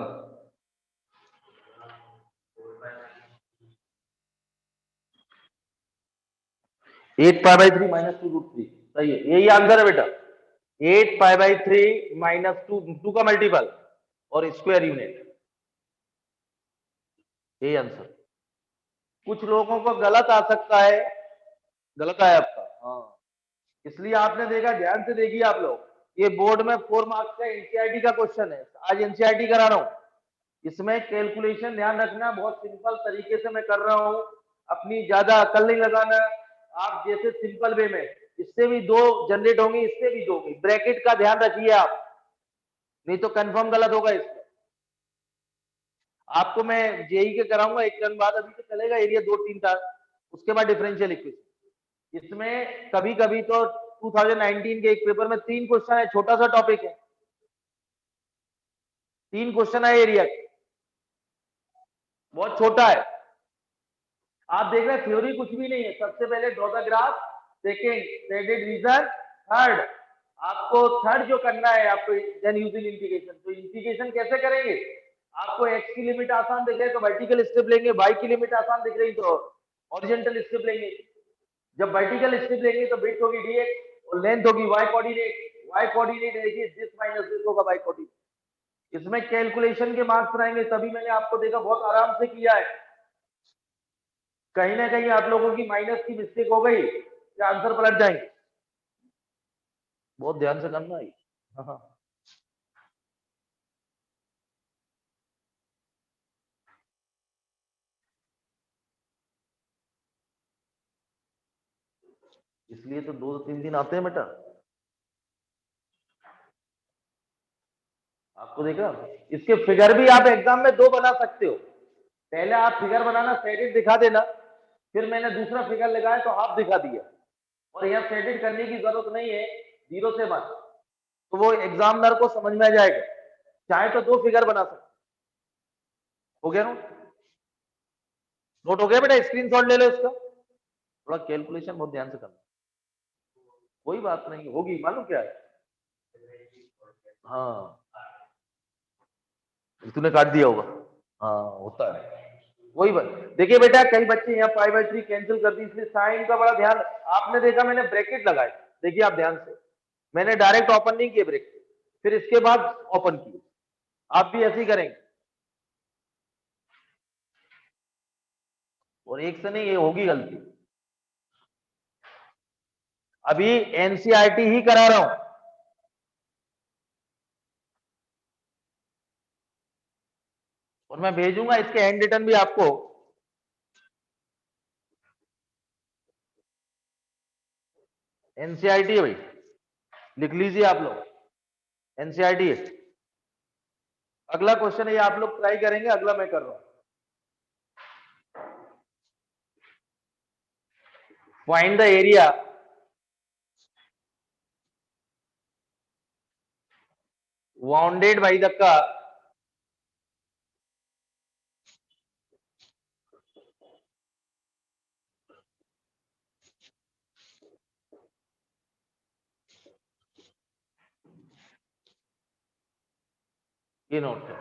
8 पाई बाई 3 माइनस 2 रूट 3 सही है यही आंसर है बेटा 8 पाई बाई 3 माइनस 2 का मल्टीपल और स्क्वायर यूनिट यही आंसर कुछ लोगों को गलत आ सकता है गलत आया आपका हाँ इसलिए आपने देखा ध्यान से देखिए आप लोग ये बोर्ड में 4 मार्क्स का एनसीईआरटी का क्वेश्चन है आज एनसीईआरटी करा रहा हूं इसमें कैलकुलेशन ध्यान रखना बहुत सिंपल तरीके से मैं कर रहा हूं अपनी ज्यादा अकल नहीं लगाना आप जैसे सिंपल वे में इससे भी 2 जनरेट होंगे इससे भी 2 होंगे ब्रैकेट का ध्यान रखिए आप नहीं तो कंफर्म गलत होगा इसमें आपको मैं जेई के कराऊंगा एक टर्न बाद अभी तो चलेगा एरिया 2-3 था उसके बाद डिफरेंशियल इक्वेशन इसमें कभी कभी तो 2019 के एक पेपर में 3 क्वेश्चन है छोटा सा टॉपिक है 3 क्वेश्चन है एरिया बहुत छोटा है आप देख रहे हैं थ्योरी कुछ भी नहीं है सबसे पहले draw the graph second shaded region third आपको थर्ड जो करना है आपको देन यूजिंग इंटीग्रेशन तो इंटीग्रेशन कैसे करेंगे आपको x की लिमिट आसान दिख रही है तो वर्टिकल स्टेप लेंगे y की लिमिट आसान दिख रही तो हॉरिजॉन्टल स्टेप लेंगे जब वर्टिकल स्टेप लेंगे तो ब्रेथ होगी dx और लेंथ होगी y कोऑर्डिनेट देखिए दिस माइनस दिस होगा y कोऑर्डिनेट इसमें कैलकुलेशन के मार्क्स रहेंगे तभी मैंने आपको देखा बहुत आराम से किया है कहीं ना कहीं आप लोगों की माइनस की मिस्टेक हो गई या आंसर पलट जाएंगे बहुत ध्यान से करना है हाँ इसलिए तो 2-3 दिन आते हैं बेटा आपको देखा इसके फिगर भी आप एग्जाम में 2 बना सकते हो पहले आप फिगर बनाना सेटेड दिखा देना फिर मैंने दूसरा फिगर लगाया तो हाफ दिखा दिया और यहाँ सेटेड करने की जरूरत नहीं है 0 से 1 तो वो एग्जामिनर को समझ में आ जाएगा चाहे तो 2 फिगर बना सकते हो गया नोट हो गया बेटा स्क्रीनशॉट ले लो इसका थोड़ा कैलकुलेशन बहुत ध्यान से करना कोई बात नहीं होगी मालूम क्या है हाँ तूने काट दिया होगा हाँ होता है वही बात देखिए बेटा कई बच्चे यहाँ पाई बाई 3 कैंसिल कर दी इसलिए साइन का बड़ा ध्यान आपने देखा मैंने ब्रैकेट लगाए देखिए आप ध्यान से मैंने डायरेक्ट ओपन नहीं किए ब्रैकेट फिर इसके बाद ओपन किए आप भी ऐसे ही करेंगे और एक से नहीं ये होगी गलती अभी एनसीईआरटी ही करा रहा हूं और मैं भेजूंगा इसके हैंड रिटन भी आपको एनसीईआरटी है भाई लिख लीजिए आप लोग एनसीईआरटी है अगला क्वेश्चन है ये आप लोग ट्राई करेंगे अगला मैं कर रहा हूं find the area bounded by the curve ये नोट है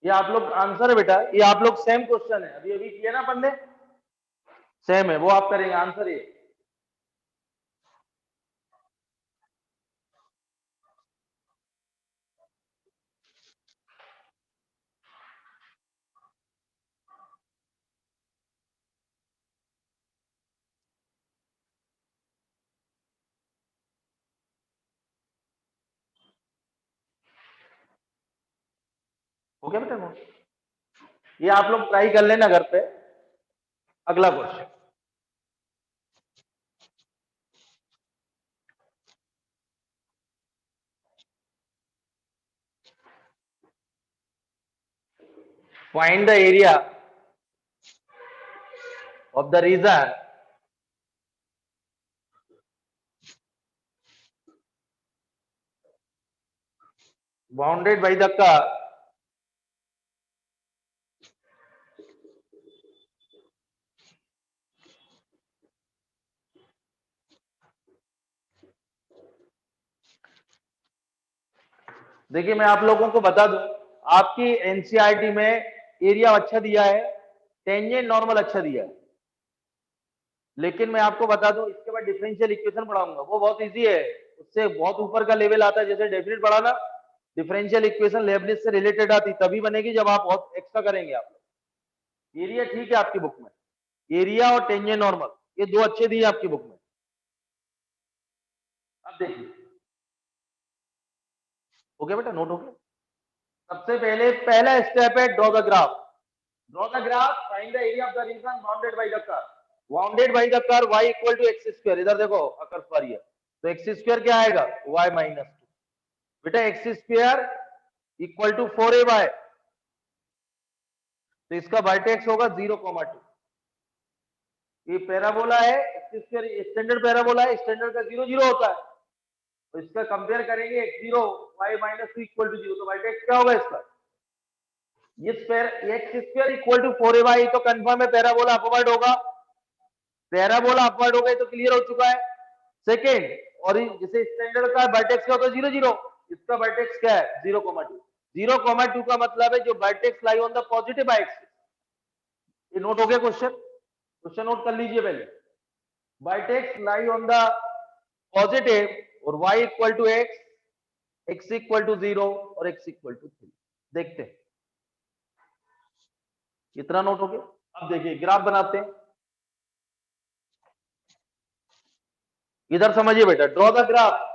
ये आप लोग आंसर है बेटा ये आप लोग सेम क्वेश्चन है अभी अभी किया ना अपन ने सेम है वो आप करेंगे आंसर ये हो गया बेटा नोट ये आप लोग ट्राई कर लेना घर पे अगला question find the area of the region bounded by the curve देखिए मैं आप लोगों को बता दूं, आपकी एनसीईआरटी में एरिया अच्छा दिया है, टेंजेंट नॉर्मल अच्छा दिया है, लेकिन मैं आपको बता दूं इसके बाद डिफरेंशियल इक्वेशन पढ़ाऊंगा, वो बहुत इजी है, उससे बहुत ऊपर का लेवल आता है। जैसे डेफिनेट पढ़ा ना, डिफरेंशियल इक्वेशन लेबनिज से रिलेटेड आती तभी बनेगी जब आप बहुत एक्स्ट्रा करेंगे। आप एरिया ठीक है आपकी बुक में, एरिया और टेंजेंट नॉर्मल ये दो अच्छे दिए आपकी बुक में। अब देखिए, हो गया बेटा, नोट हो गया। सबसे पहले पहला स्टेप है draw the graph. Draw the graph, find the area of the region bounded by the curve. Bounded by the curve y equal to x square, इधर देखो कर्व पर है, तो एक्स स्क्वायर क्या आएगा y माइनस 2। बेटा x square equal to 4ay, तो इसका वर्टेक्स होगा 0,2। ये पैराबोला है, एक्स स्क्वायर स्टैंडर्ड पैराबोला है, स्टैंडर्ड का 0 0 होता है, तो इसका कंपेयर करेंगे x0 y minus 2 equal to 0, तो वर्टेक्स क्या होगा इसका, ये x square equal to 4ay, तो कंफर्म है पैराबोला अपवर्ड होगा। पैराबोला अपवर्ड हो गए तो क्लियर हो चुका है। सेकेंड, और जैसे स्टैंडर्ड का वर्टेक्स क्या होता है 0 0, इसका वर्टेक्स क्या है 0,2। 0,2 का मतलब है जो vertex lie on the positive axis. ये नोट हो गया क्वेश्चन, क्वेश्चन नोट कर लीजिए पहले। Vertex lie on the positive और y equal to x, x equal to 0 और x इक्वल टू 3। देखते हैं कितना नोट हो गया। अब देखिए ग्राफ बनाते हैं, इधर समझिए बेटा, ड्रॉ द ग्राफ।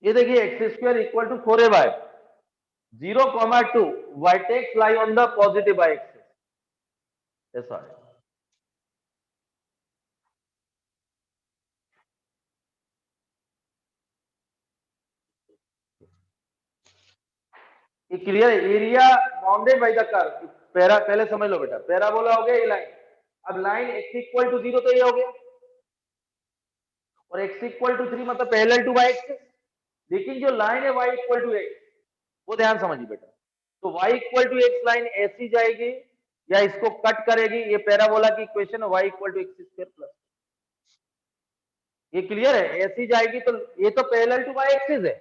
ये देखिए x square equal to 4ay, 0,2 vertex lie on the positive axis, ऐसा है। ये क्लियर है, area bounded by the curve. Para पहले समझ लो बेटा, पैराबोला हो गया ये लाइन, अब लाइन x इक्वल टू 0 तो ये हो गया, और x इक्वल टू 3 मतलब पैरेलल टू y एक्सिस। लेकिन जो लाइन है y इक्वल टू x, वो ध्यान समझिए बेटा, तो y equal to x line ऐसी जाएगी या इसको कट करेगी, ये पैराबोला की इक्वेशन है, y equal to x square plus. ये क्लियर है, ऐसी जाएगी तो ये तो पैरेलल टू y एक्सिस है,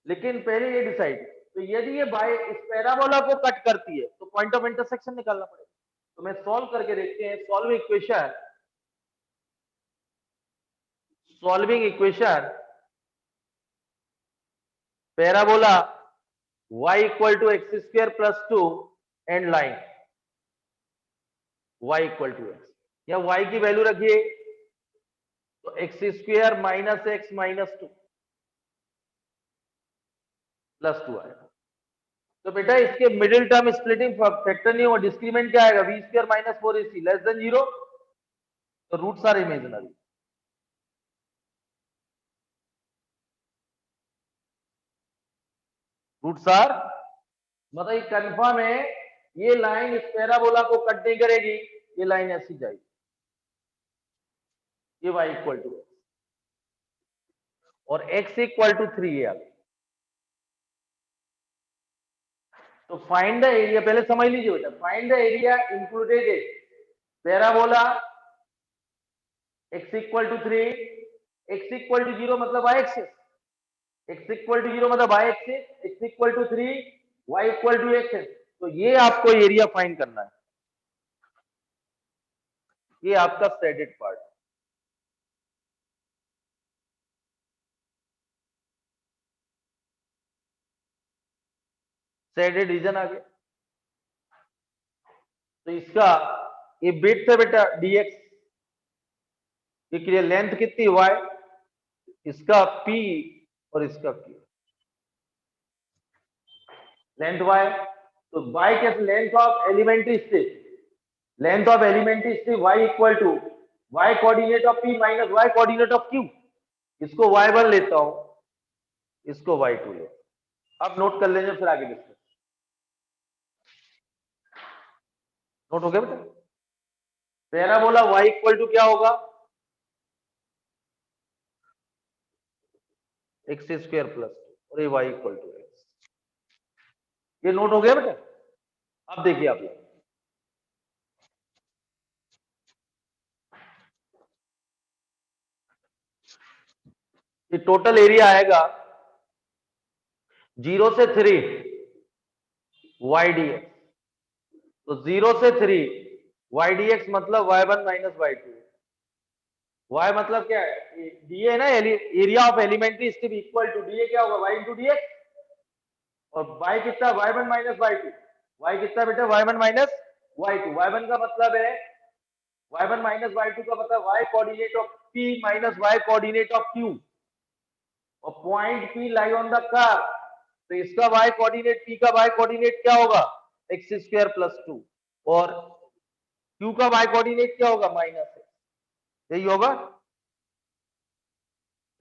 लेकिन पहले ये डिसाइड, तो यदि ये बाय इस पैराबोला को कट करती है तो पॉइंट ऑफ इंटरसेक्शन निकालना पड़ेगा। तो मैं सॉल्व करके देखते हैं, solving equation parabola y equal to x square plus 2 and line y equal to x, या y की वैल्यू रखिए तो x square minus x minus 2 plus 2 आएगा। तो बेटा इसके मिडिल टर्म स्प्लिटिंग फैक्टर नहीं होगा, डिस्क्रीमेंट क्या आएगा, b square minus 4ac less than 0, तो roots are imaginary. Roots are मतलब ये कंफर्म है, ये लाइन इस पैराबोला को कट नहीं करेगी, ये लाइन ऐसी जाएगी, ये y इक्वल टू और x इक्वल टू 3 है। तो फाइंड द एरिया, पहले समझ लीजिए बेटा, फाइंड द एरिया इंक्लूडेड है parabola x equal to 3, x equal to 0 मतलब y axis, x equal to 0 मतलब y axis, x equal to 3 y equal to x है। तो ये आपको एरिया फाइंड करना है, ये आपका शेडेड पार्ट। शेडेड रीजन आ गया, तो इसका ये बिट है बेटा dx, ये क्लियर, लेंथ कितनी y, इसका p और इसका q, लेंथ y, तो y कैसे, length of elementary stage, length of elementary stage y equal to y coordinate of p minus y coordinate of q, इसको y1 लेता हूं, इसको y2 ले, अब नोट कर लेंगे फिर आगे डिस्कस। नोट हो गया बेटा, पैराबोला y इक्वल टू क्या होगा, एक्स स्क्वायर प्लस, और ये y इक्वल टू एक्स, ये नोट हो गया बेटा। अब देखिए आप लोग, ये टोटल एरिया आएगा 0 से 3 वाई डी एक्स। तो 0 से 3 वाई डी एक्स मतलब y1 माइनस y2। y मतलब क्या है, डी है ना, area of elementary strip equal to d क्या होगा, y इंटू डी एक्स। और y कितना, y1 माइनस y2। y कितना बेटा, y1 माइनस y2। y1 का मतलब है, y1 माइनस y2 का मतलब y coordinate of p minus y coordinate of q। और point P lie on the curve, तो इसका y कोऑर्डिनेट, P का y कोऑर्डिनेट क्या होगा, एक्स स्क्वायर प्लस 2। और Q का y कोऑर्डिनेट क्या होगा, माइनस एक्स। यही होगा।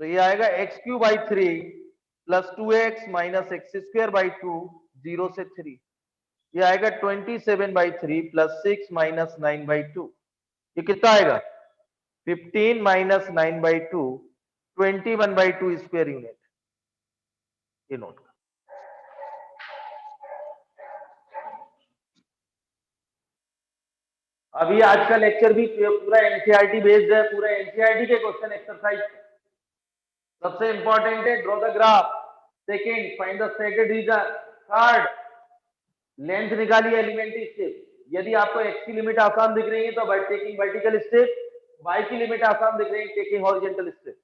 तो ये आएगा x³/3 plus 2x minus x square by 2, 0 से 3। ये आएगा 27/3 प्लस 6 माइनस 9/2। ये कितना आएगा, 15 माइनस 9/2, 21/2 स्क्वायर यूनिट। ये नोट कर। अभी आज का लेक्चर भी पूरा एनसीईआरटी बेस्ड है, पूरा एनसीईआरटी के क्वेश्चन एक्सरसाइज। सबसे इंपॉर्टेंट है draw the graph, second find the second region, third length निकालिए एलिमेंट्री स्टेप। यदि आपको x की लिमिट आसान दिख रही है तो bye taking vertical step, y की लिमिट आसान दिख रही है टेकिंग हॉरिजॉन्टल स्टेप।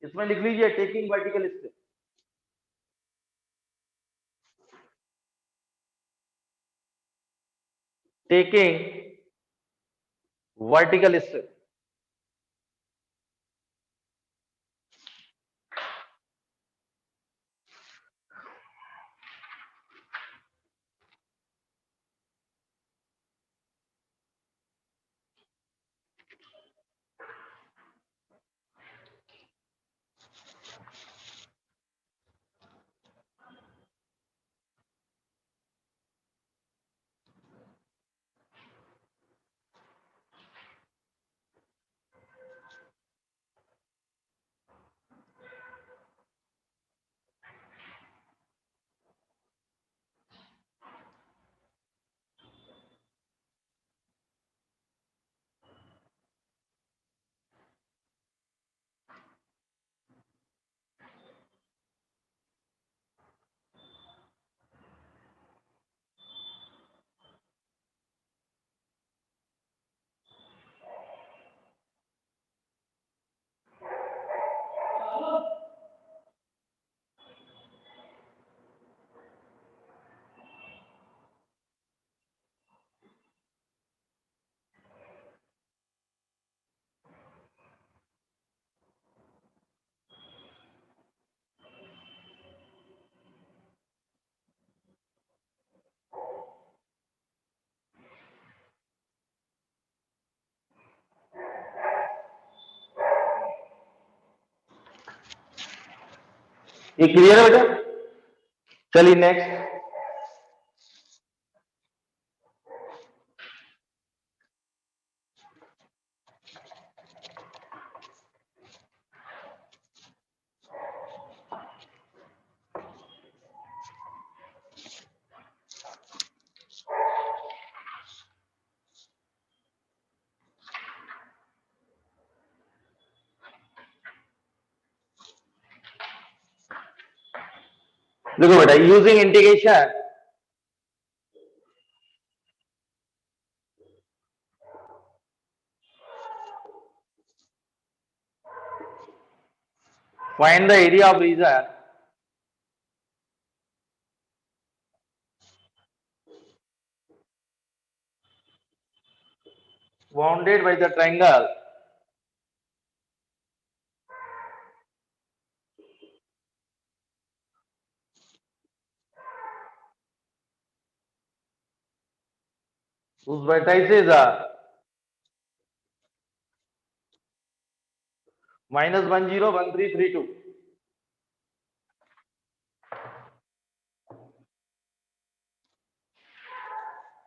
इसमें लिख लीजिए taking vertical step. Taking vertical step. ये क्लियर है बेटा। चलिए नेक्स्ट। देखो बेटा, using integration find the area of region bounded by the triangle whose vertices are -10, 13, 32।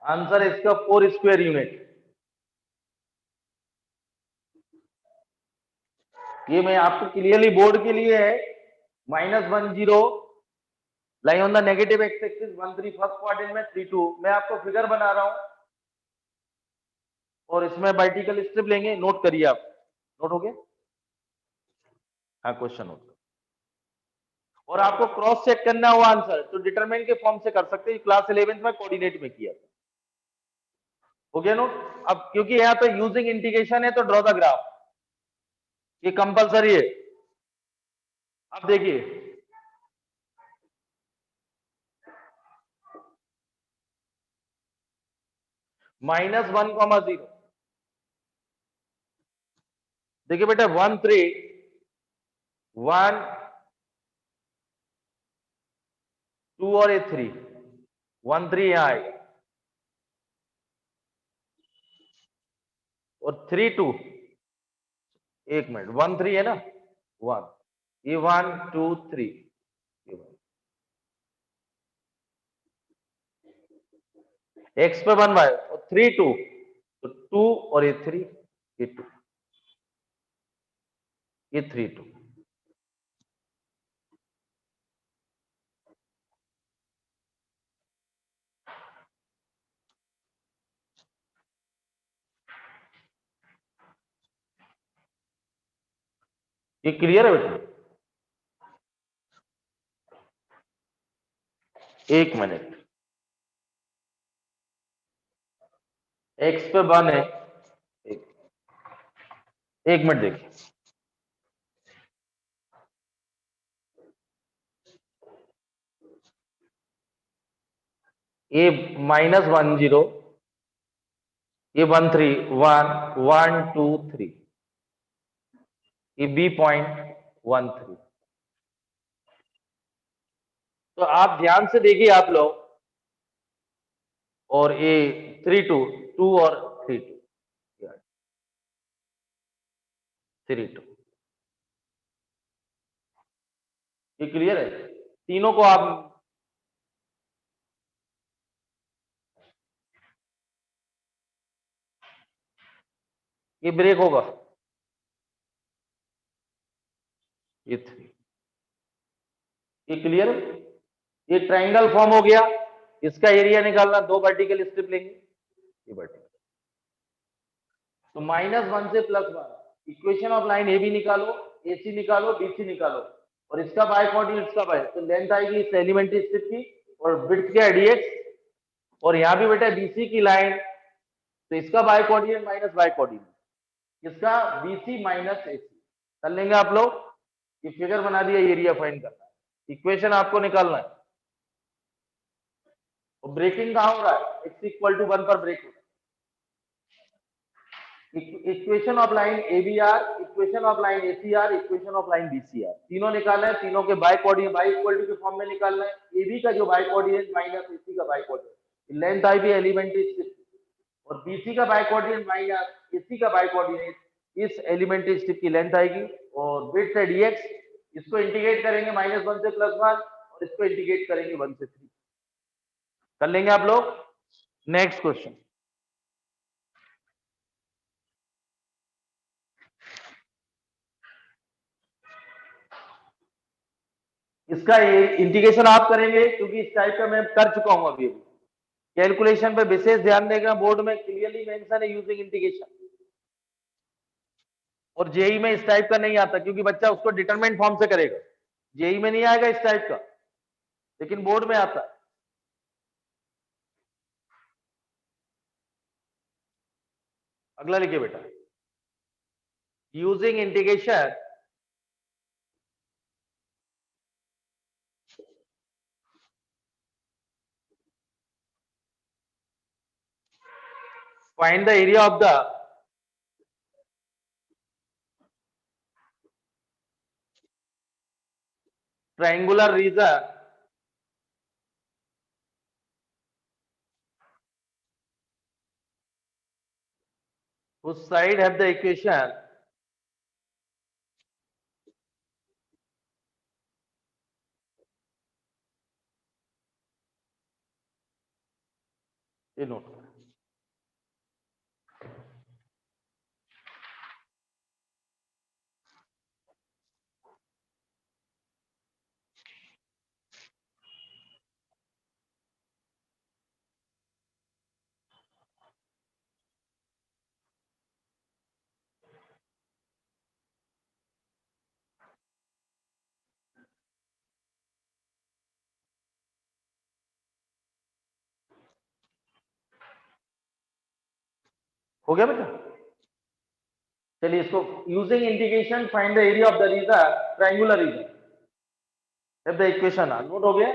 Answer इसका 4 स्क्वायर यूनिट। ये मैं आपको क्लियरली बोर्ड के लिए है, -10 लाई on the negative x axis, 13 first quadrant में, 32। मैं आपको फिगर बना रहा हूं और इसमें वर्टिकल स्ट्रिप लेंगे। नोट करिए आप, नोट हो गया। हाँ क्वेश्चन होता है। और आपको क्रॉस चेक करना हो आंसर तो डिटरमिनेंट के फॉर्म से कर सकते हैं, क्लास 11th में कोऑर्डिनेट में किया था। हो गया नोट। अब क्योंकि यहाँ पे यूजिंग इंटीग्रेशन है तो ड्रॉ द ग्राफ, ये कंपलसरी है। अब देखिए -1, 0, देखिए बेटा 1 3 1 2 और ये 3, 1 3 यहां आएगा और 3 2, 1 मिनट 1 3 है ना 1, ये 1 2 3, एक्स पे 1 बाय और 3 2, तो 2 और ये 3, ये 2, ये 3 2, ये क्लियर है बेटा? 1 मिनट, एक्स पे 1 है, 1 मिनट देखिए, ये -1 0, ये 1 3 1 1 2 3, ये B.13। तो आप ध्यान से देखिए आप लोग, और ये 3 2 2 और 3 2 3 2, ये क्लियर है? तीनों को आप ये ब्रेक होगा, ये 3, ये क्लियर है? ये ट्रायंगल फॉर्म हो गया, इसका एरिया निकालना, 2 वर्टिकल स्ट्रिप लेंगे, ये वर्टिकल, तो -1 से +1, equation of line A B निकालो, AC निकालो, BC निकालो, और इसका बाय कोऑर्डिनेट इसका बाय, तो लेंथ आएगी इस एलिमेंट्री स्ट्रिप की, और विड्थ क्या है dx, और यहां भी बेटा BC की लाइन, तो इसका by coordinate minus y coordinate, इसका BC माइनस AC कर लेंगे आप लोग। ये फिगर बना दिया, एरिया फाइंड करना है, इक्वेशन आपको निकालना है। और ब्रेकिंग कहां हो रहा है? x = 1 पर ब्रेक हो रहा है। Equation of line ABR, equation of line ACR, equation of line BCR, तीनों निकालना है, तीनों के by coordinate by equal to के फॉर्म में निकालना है। AB का जो बाय कोऑर्डिनेट माइनस AC का बाय कोऑर्डिनेट, लेंथ आई भी एलिमेंट्री स्ट्रिप, और BC का बाय कोऑर्डिनेट माइनस AC का बाय कोऑर्डिनेट, इस एलिमेंट्री स्ट्रिप की लेंथ आएगी, और विड्थ है dx, इसको इंटीग्रेट करेंगे -1 से +1, और इसको इंटीग्रेट करेंगे 1 से 3, कर लेंगे आप लोग। नेक्स्ट क्वेश्चन, इसका इंटीग्रेशन आप करेंगे, क्योंकि इस टाइप का मैं कर चुका हूं अभी। कैलकुलेशन पे विशेष ध्यान देगा, बोर्ड में क्लियरली मेंशन है यूजिंग इंटीग्रेशन, और जेई में इस टाइप का नहीं आता, क्योंकि बच्चा उसको डिटरमिनेंट फॉर्म से करेगा, जेई में नहीं आएगा इस टाइप का, लेकिन बोर्ड में आता है। अगला लिखिए बेटा, using integration find the area of the triangular region whose side have the equation ये नोट। हो गया बेटा? चलिए इसको using integration find the area of the region, triangular region. अब द इक्वेशन नोट हो गया?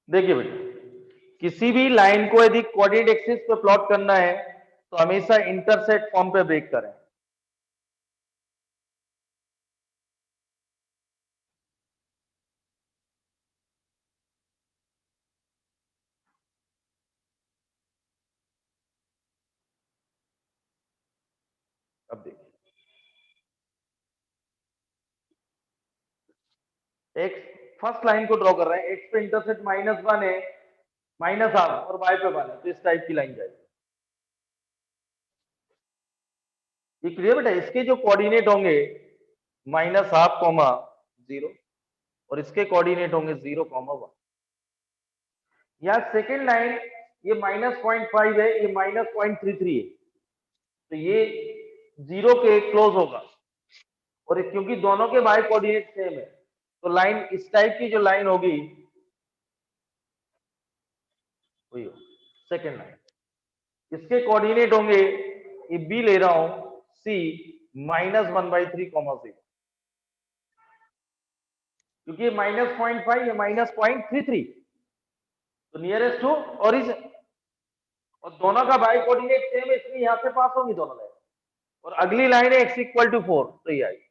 देखिए बेटा, किसी भी लाइन को यदि कोऑर्डिनेट एक्सिस पे प्लॉट करना है तो हमेशा इंटरसेक्ट फॉर्म पे ब्रेक करें। अब देखिए, एक्स फर्स्ट लाइन को ड्रॉ कर रहे हैं, एक्स पे इंटरसेक्ट -1 है, -1 और y पे 1 है, तो इस टाइप की लाइन जाएगी। ये क्लियर बेटा? इसके जो कोऑर्डिनेट होंगे -1, 0 और इसके कोऑर्डिनेट होंगे 0, 1। या सेकेंड लाइन ये -0.5 है, ये -0.33 है, तो ये 0 के क्लोज होगा। और क्योंकि दोनों के y कोऑर्डिनेट सेम है तो लाइन इस टाइप की जो लाइन होगी वही हो सेकेंड लाइन। इसके कोऑर्डिनेट होंगे, ये b ले रहा हूं c -1/3, 0, क्योंकि -0.5 या -0.33 तो नियरेस्ट टू ओरिजिन, और दोनों का y कोऑर्डिनेट सेम है इसलिए यहां से पास होगी दोनों लाइन। और अगली लाइन है x = 4, तो ये आएगी।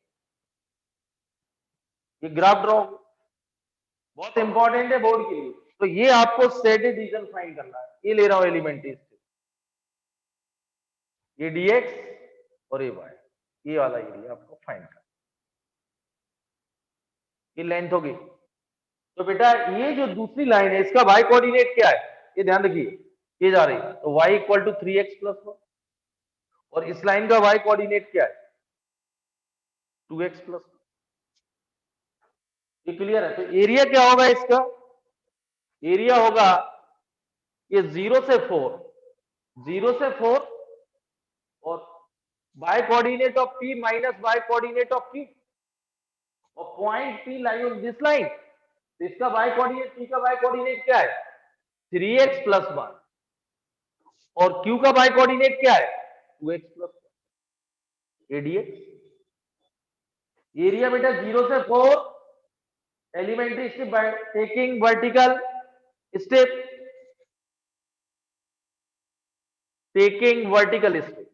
ये ग्राफ ड्रॉ बहुत इंपॉर्टेंट है बोर्ड के लिए। तो ये आपको शेडेड रीजन फाइंड करना है। ये ले रहा हूं एलिमेंट्री, ये dx और ये y, ये वाला एरिया आपको फाइंड करना। ये लेंथ होगी। तो बेटा ये जो दूसरी लाइन है इसका y कोऑर्डिनेट क्या है, ये ध्यान रखिए, ये जा रही है तो y = 3x + 1, और इस लाइन का y कोऑर्डिनेट क्या है 2x + 1। ये क्लियर है? तो एरिया क्या होगा इसका? एरिया होगा ये 0 से 4, 0 से 4 और y coordinate of p minus y coordinate of p, और point p lie on this line, तो इसका y कोऑर्डिनेट, p का y कोऑर्डिनेट क्या है 3x + 1, और q का y कोऑर्डिनेट क्या है 2x + 1, ADX। एरिया बेटा 0 से 4 elementary step by taking vertical step, taking vertical step.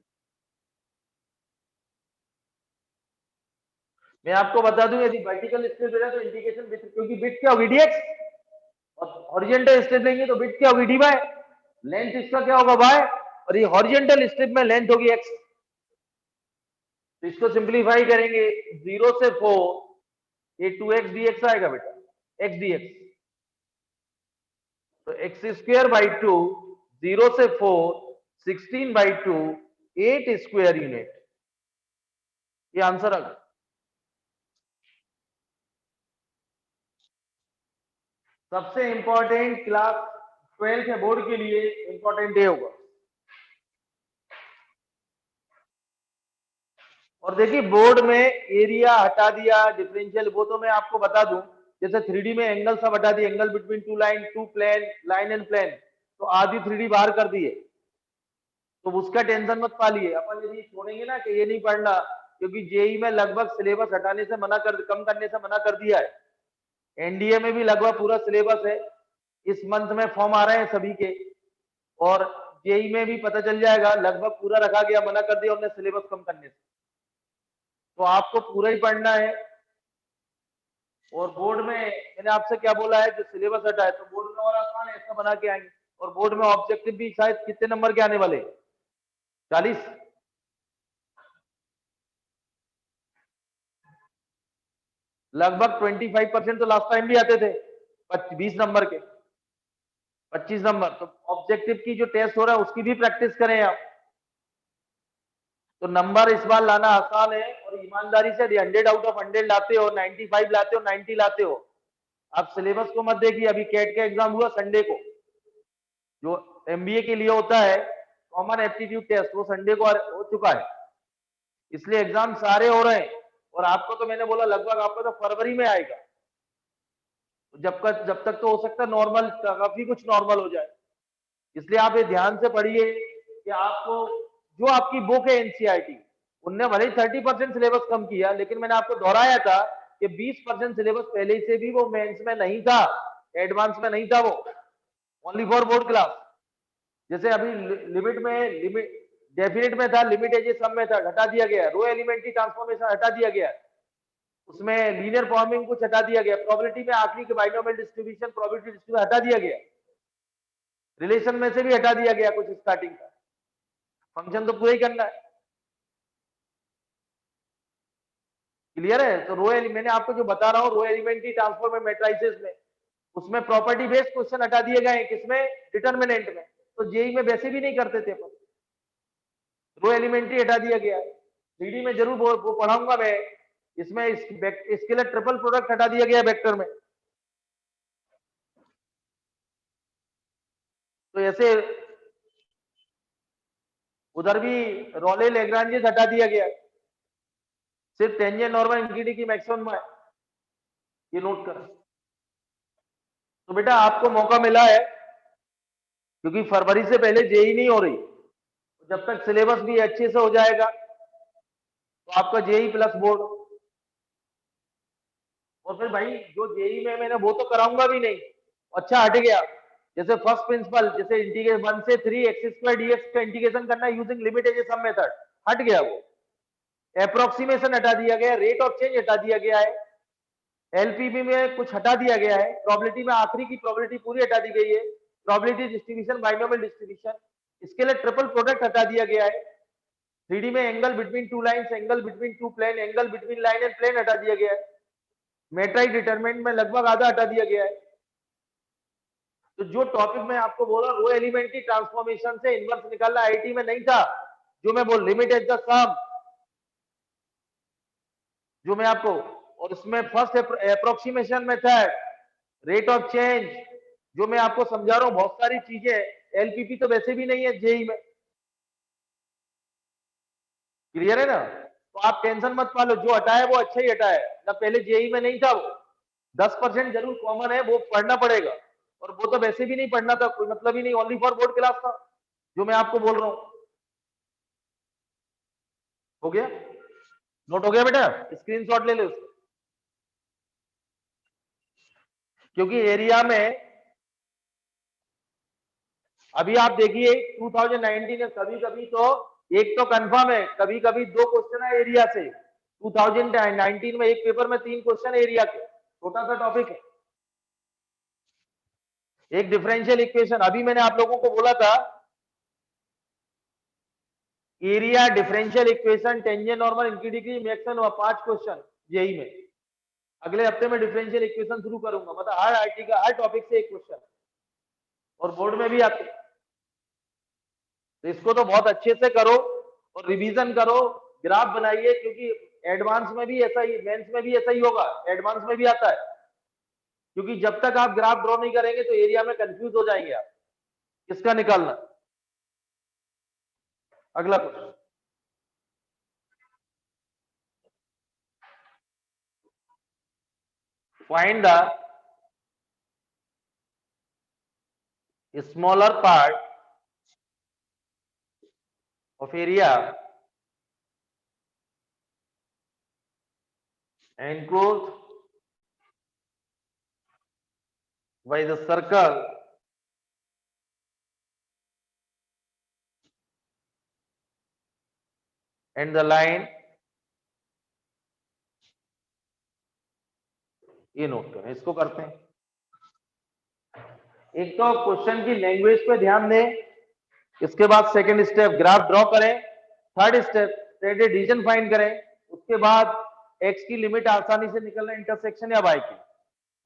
मैं आपको बता दूं यदि वर्टिकल स्टेप ले रहा तो इंडिकेशन विथ, क्योंकि बिट क्या होगी dx, और हॉरिजॉन्टल स्टेप लेंगे तो बिट क्या होगी dy, लेंथ इसका क्या होगा y, और ये हॉरिजॉन्टल स्टेप में लेंथ होगी x। तो इसको सिंपलीफाई करेंगे 0 से 4, ये 2x dx आएगा बेटा, x dx, तो x² 2, 0 से 4 16/2, 8 स्क्वायर यूनिट, ये आंसर आ गया। सबसे इंपॉर्टेंट क्लास 12 है बोर्ड के लिए, इंपॉर्टेंट ये होगा। और देखिए बोर्ड में एरिया हटा दिया, डिफरेंशियल वो तो मैं आपको बता दूं, जैसे 3D में एंगल सब हटा दिए, angle between two line, two plane, line and plane, तो आधी 3D बाहर कर दिए, तो उसका टेंशन मत पालिए। अपन यदि छोड़ेंगे ना कि ये नहीं पढ़ना, क्योंकि जेई में लगभग सिलेबस हटाने से मना कर, कम करने से मना कर दिया है, एनडीए में भी लगभग पूरा सिलेबस है, इस मंथ में फॉर्म आ रहे हैं सभी के, और जेई में भी पता चल जाएगा, लगभग पूरा रखा गया, मना कर दिया उन्होंने सिलेबस कम करने से, तो आपको पूरा ही पढ़ना है। और बोर्ड में मैंने आपसे क्या बोला है, जो सिलेबस हटा है, तो बोर्ड में और आसान है, ऐसा बना के आएंगे। और बोर्ड में ऑब्जेक्टिव भी शायद कितने नंबर के आने वाले 40, लगभग 25% तो लास्ट टाइम भी आते थे, 20 नंबर के, 25 नंबर। तो ऑब्जेक्टिव की जो टेस्ट हो रहा है उसकी भी प्रैक्टिस करें आप, तो नंबर इस बार लाना आसान है। और ईमानदारी से 100 आउट ऑफ 100 लाते हो, 95 लाते हो, 90 लाते हो, आप सिलेबस को मत देखिए। अभी कैट का एग्जाम हुआ संडे को, जो एमबीए के लिए होता है कॉमन एप्टीट्यूड टेस्ट, वो संडे को हो चुका है, इसलिए एग्जाम सारे हो रहे हैं। और आपको तो मैंने बोला लगभग आपको तो फरवरी में आएगा, जब तक तो हो सकता है नॉर्मल, काफी कुछ नॉर्मल हो जाए। इसलिए आप ये ध्यान से पढ़िए कि आपको जो आपकी बुक है एनसीईआरटी, उनने भले ही 30% सिलेबस कम किया, लेकिन मैंने आपको दोहराया था कि 20% सिलेबस पहले से भी वो मेंस में नहीं था, एडवांस में नहीं था, वो ओनली फॉर बोर्ड क्लास। जैसे अभी लिमिट डेफिनेट में था, लिमिट एज सम में था, हटा दिया गया। रो एलिमेंट्री ट्रांसफॉर्मेशन हटा दिया गया, उसमें लीनियर फॉर्मिंग कुछ हटा दिया गया, प्रोबेबिलिटी में आखिरी के बाइनोमियल डिस्ट्रीब्यूशन, प्रोबेबिलिटी डिस्ट्रीब्यूशन हटा दिया गया, रिलेशन में से भी हटा दिया गया कुछ स्टार्टिंग का। फंक्शन तो पूरा ही करना है। क्लियर है? तो मैंने आपको जो बता रहा हूं रो एलिमेंट्री ट्रांसफॉर्म मैट्रिसेस में, उसमें प्रॉपर्टी बेस्ड क्वेश्चन हटा दिए गए, किसमें? डिटरमिनेंट में। तो जेई में वैसे भी नहीं करते थे अपन, रो एलिमेंट्री हटा दिया गया है। 3D में जरूर वो पढ़ाऊंगा मैं, इसमें इसके लिए ट्रिपल प्रोडक्ट हटा दिया गया वेक्टर में। तो ऐसे उधर भी रोले लेग्रांजेस हटा दिया गया, सिर्फ टेंजेंट नॉर्मल इंक्रीडी की मैक्सिमम है, ये नोट कर। तो बेटा आपको मौका मिला है, क्योंकि फरवरी से पहले जेई नहीं हो रही, जब तक सिलेबस भी अच्छे से हो जाएगा तो आपका जेई प्लस बोर्ड। और फिर भाई जो जेई में मैंने वो तो कराऊंगा भी नहीं, अच्छा हट गया, जैसे फर्स्ट प्रिंसिपल, जैसे इंटीग्रेशन 1 से 3 एक्स स्क्वायर डीएक्स का इंटीग्रेशन करना using limit as sum method, हट गया वो। अप्रोक्सीमेशन हटा दिया गया, रेट ऑफ चेंज हटा दिया गया है, एलपीबी में कुछ हटा दिया गया है, प्रोबेबिलिटी में आखिरी की प्रोबेबिलिटी पूरी हटा दी गई है, प्रोबेबिलिटी डिस्ट्रीब्यूशन, बाइनोमियल डिस्ट्रीब्यूशन, इसके लिए ट्रिपल प्रोडक्ट हटा दिया गया है। 3D में angle between two lines, angle between two plane, angle between line and plane हटा दिया गया है। मेट्राइक डिटरमिनेंट में लगभग आधा हटा दिया गया है। तो जो टॉपिक मैं आपको बोला रो एलिमेंट्री ट्रांसफॉर्मेशन से इनवर्स निकालना आईटी में नहीं था, जो मैं बोल लिमिट एट द सम, जो मैं आपको, और उसमें first approximation method, rate of change, जो मैं आपको समझा रहा हूं, बहुत सारी चीजें। एलपीपी तो वैसे भी नहीं है जेई में, क्लियर है ना? तो आप टेंशन मत पालो, जो हटा है वो अच्छा ही हटा है ना, पहले जेई में नहीं था वो। 10% जरूर कॉमन है, वो पढ़ना पड़ेगा, और वो तो वैसे भी नहीं पढ़ना था, कोई मतलब ही नहीं, ओनली फॉर बोर्ड क्लास था, जो मैं आपको बोल रहा हूं। हो गया? नोट हो गया बेटा? स्क्रीनशॉट ले ले उसको, क्योंकि एरिया में अभी आप देखिए 2019 में कभी कभी तो एक तो कंफर्म है, कभी कभी 2 क्वेश्चन है एरिया से। 2019 में एक पेपर में 3 क्वेश्चन एरिया के, छोटा सा टॉपिक है। एक डिफरेंशियल इक्वेशन, अभी मैंने आप लोगों को बोला था area, differential equation, tangent normal, इंक्रीडी मैक्सिमम, 5 क्वेश्चन जेई में। अगले हफ्ते में डिफरेंशियल इक्वेशन शुरू करूंगा, मतलब हर आईटी का हर टॉपिक से एक क्वेश्चन, और बोर्ड में भी आते। तो इसको तो बहुत अच्छे से करो और रिवीजन करो, ग्राफ बनाइए, क्योंकि एडवांस में भी ऐसा ही, मेंस में भी ऐसा ही होगा, एडवांस में भी आता है। क्योंकि जब तक आप ग्राफ ड्रॉ नहीं करेंगे तो एरिया में कंफ्यूज हो जाएंगे आप, किसका निकालना। अगला question, find the smaller part of area enclosed by the circle and the line। ये नोट करें, इसको करते हैं। एक तो क्वेश्चन की लैंग्वेज पे ध्यान दें, इसके बाद सेकंड स्टेप ग्राफ ड्रॉ करें, third step standard division find करें, उसके बाद एक्स की लिमिट आसानी से निकलना इंटरसेक्शन या वाई की,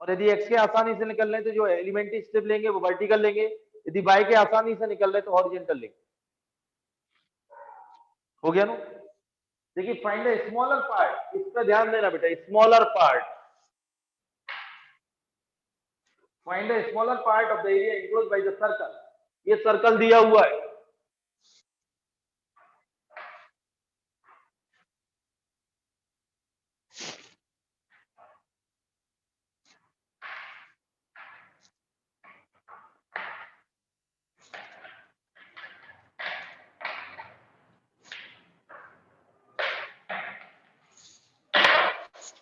और यदि एक्स के आसानी से निकल रहे तो जो एलिमेंट्री स्टेप लेंगे वो वर्टिकल लेंगे, यदि वाई के आसानी से निकल रहे तो हॉरिजॉन्टल लेंगे। हो गया ना? देखिए फाइंड द स्मॉलर पार्ट, इस पे ध्यान देना बेटा, smaller part, find the smaller part of the area enclosed by the circle. ये सर्कल दिया हुआ है,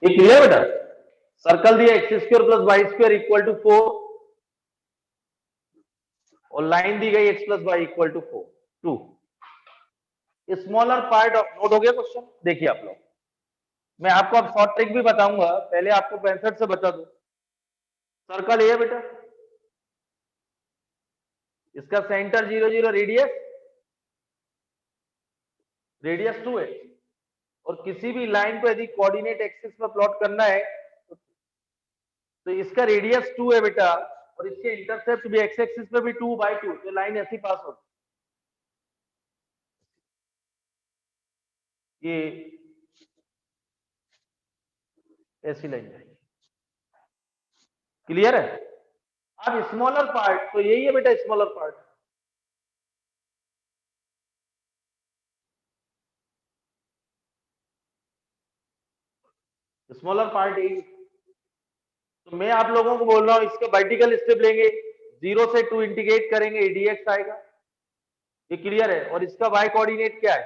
ये क्लियर बेटा? सर्कल दिया x square plus Y square equal to 4 और लाइन दी गई x plus y equal to 2। Smaller part of, note हो गया क्वेश्चन? देखिए आप लोग, मैं आपको अब शॉर्ट ट्रिक भी बताऊंगा, पहले आपको 65 से बता दो। सर्कल ये बेटा, इसका सेंटर 0 0, रेडियस 2 है, और किसी भी लाइन को यदि कोऑर्डिनेट एक्सिस में प्लॉट करना है तो इसका रेडियस 2 है बेटा, और इसके इंटरसेप्ट भी एक्स एक्सिस पे भी 2/2, तो लाइन ऐसी पास होती, ये ऐसी लाइन जाएगी। क्लियर है? अब स्मॉलर पार्ट तो यही है बेटा, स्मॉलर पार्ट यही। तो मैं आप लोगों को बोल रहा हूं, इसके वर्टिकल स्टेप लेंगे, 0 से 2 इंटीग्रेट करेंगे, dx आएगा, ये क्लियर है? और इसका y कोऑर्डिनेट क्या है?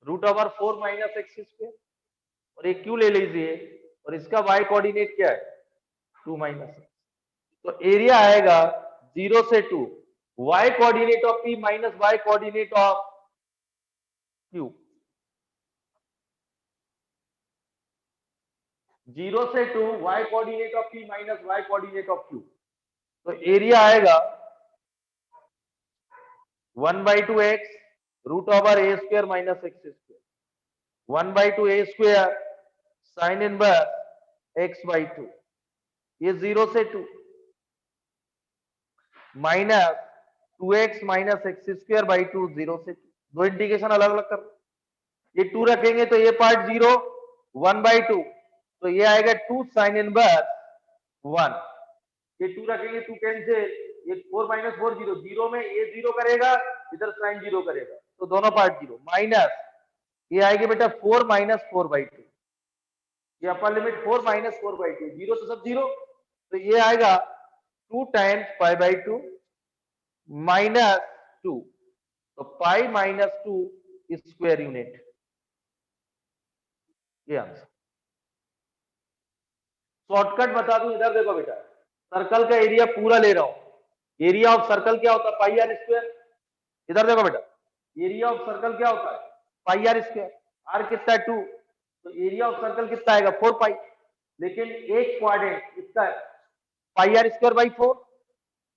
√4 माइनस एक्स स्क्वायर, और एक क्यू ले लीजिए, और इसका y कोऑर्डिनेट क्या है? 2 माइनस एक्स। तो एरिया आएगा 0 से 2, y coordinate of p minus y coordinate of q, 0 से 2 y coordinate of p minus y coordinate of q। तो एरिया आएगा 1/2 x √a² minus x square, 1/2 a² sine inverse x/2, ये 0 से 2 minus 2x minus x square by 2, 0 से 2, दो इंटीग्रेशन अलग अलग कर, ये 2 रखेंगे तो ये पार्ट 0, 1/2, तो ये आएगा 2 साइन इनवर्स 1, ये 2 रखेंगे 2 कैंसिल, ये 4 माइनस 4 0, 0 में ये 0 करेगा, इधर साइन 0 करेगा, तो दोनों पार्ट 0, माइनस ये आएगी बेटा 4 माइनस 4/2, ये अपर लिमिट 4 माइनस 4/2, 0 तो सब 0, तो ये आएगा 2 टाइम्स π/2 माइनस 2, तो पाई माइनस 2 स्क्वायर यूनिट, ये आंसर। शॉर्टकट बता दूं, इधर देखो बेटा, सर्कल का एरिया पूरा ले रहा हूं, एरिया ऑफ सर्कल क्या होता है? पाई आर स्क्वायर। इधर देखो बेटा, एरिया ऑफ सर्कल क्या होता है? पाई आर स्क्वायर। आर कितना है? 2, तो एरिया ऑफ सर्कल कितना आएगा? 4 पाई, लेकिन एक क्वाड्रेंट कितना है? पाई आर स्क्वायर बाई 4,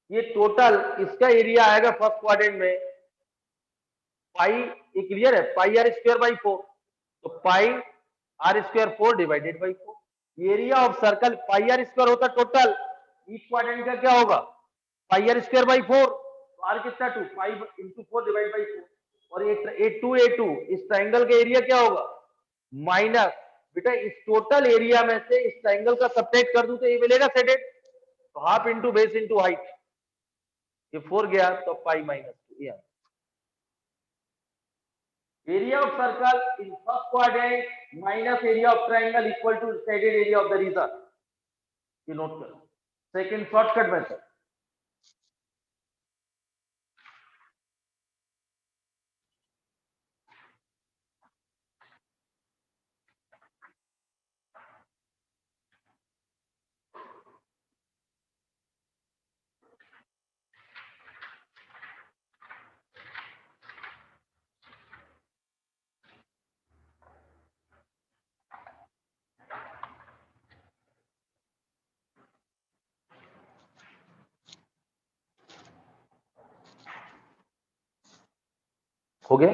ये टोटल इसका एरिया आएगा फर्स्ट क्वाड्रेंट में पाई, ये क्लियर है? पाई आर स्क्वायर बाई 4, तो pi r square 4 divided by 4, area of circle pi r square होता टोटल, ईच क्वाड्रेंट का क्या होगा? पाई आर स्क्वायर बाई 4, तो आर कितना? 2, 5 इंटू 4 डिवाइड बाई 4, और A2 इस ट्राइंगल का एरिया क्या होगा? माइनस, बेटा इस टोटल एरिया में से इस ट्राइंगल का सबट्रैक्ट कर दूं तो ये मिलेगा सेडेड, तो half into base into height, ये 4 गया तो pi minus 2, area of circle in first quadrant minus area of triangle equal to shaded area of the region, ये नोट करो, सेकंड शॉर्टकट मेथड। हो गया?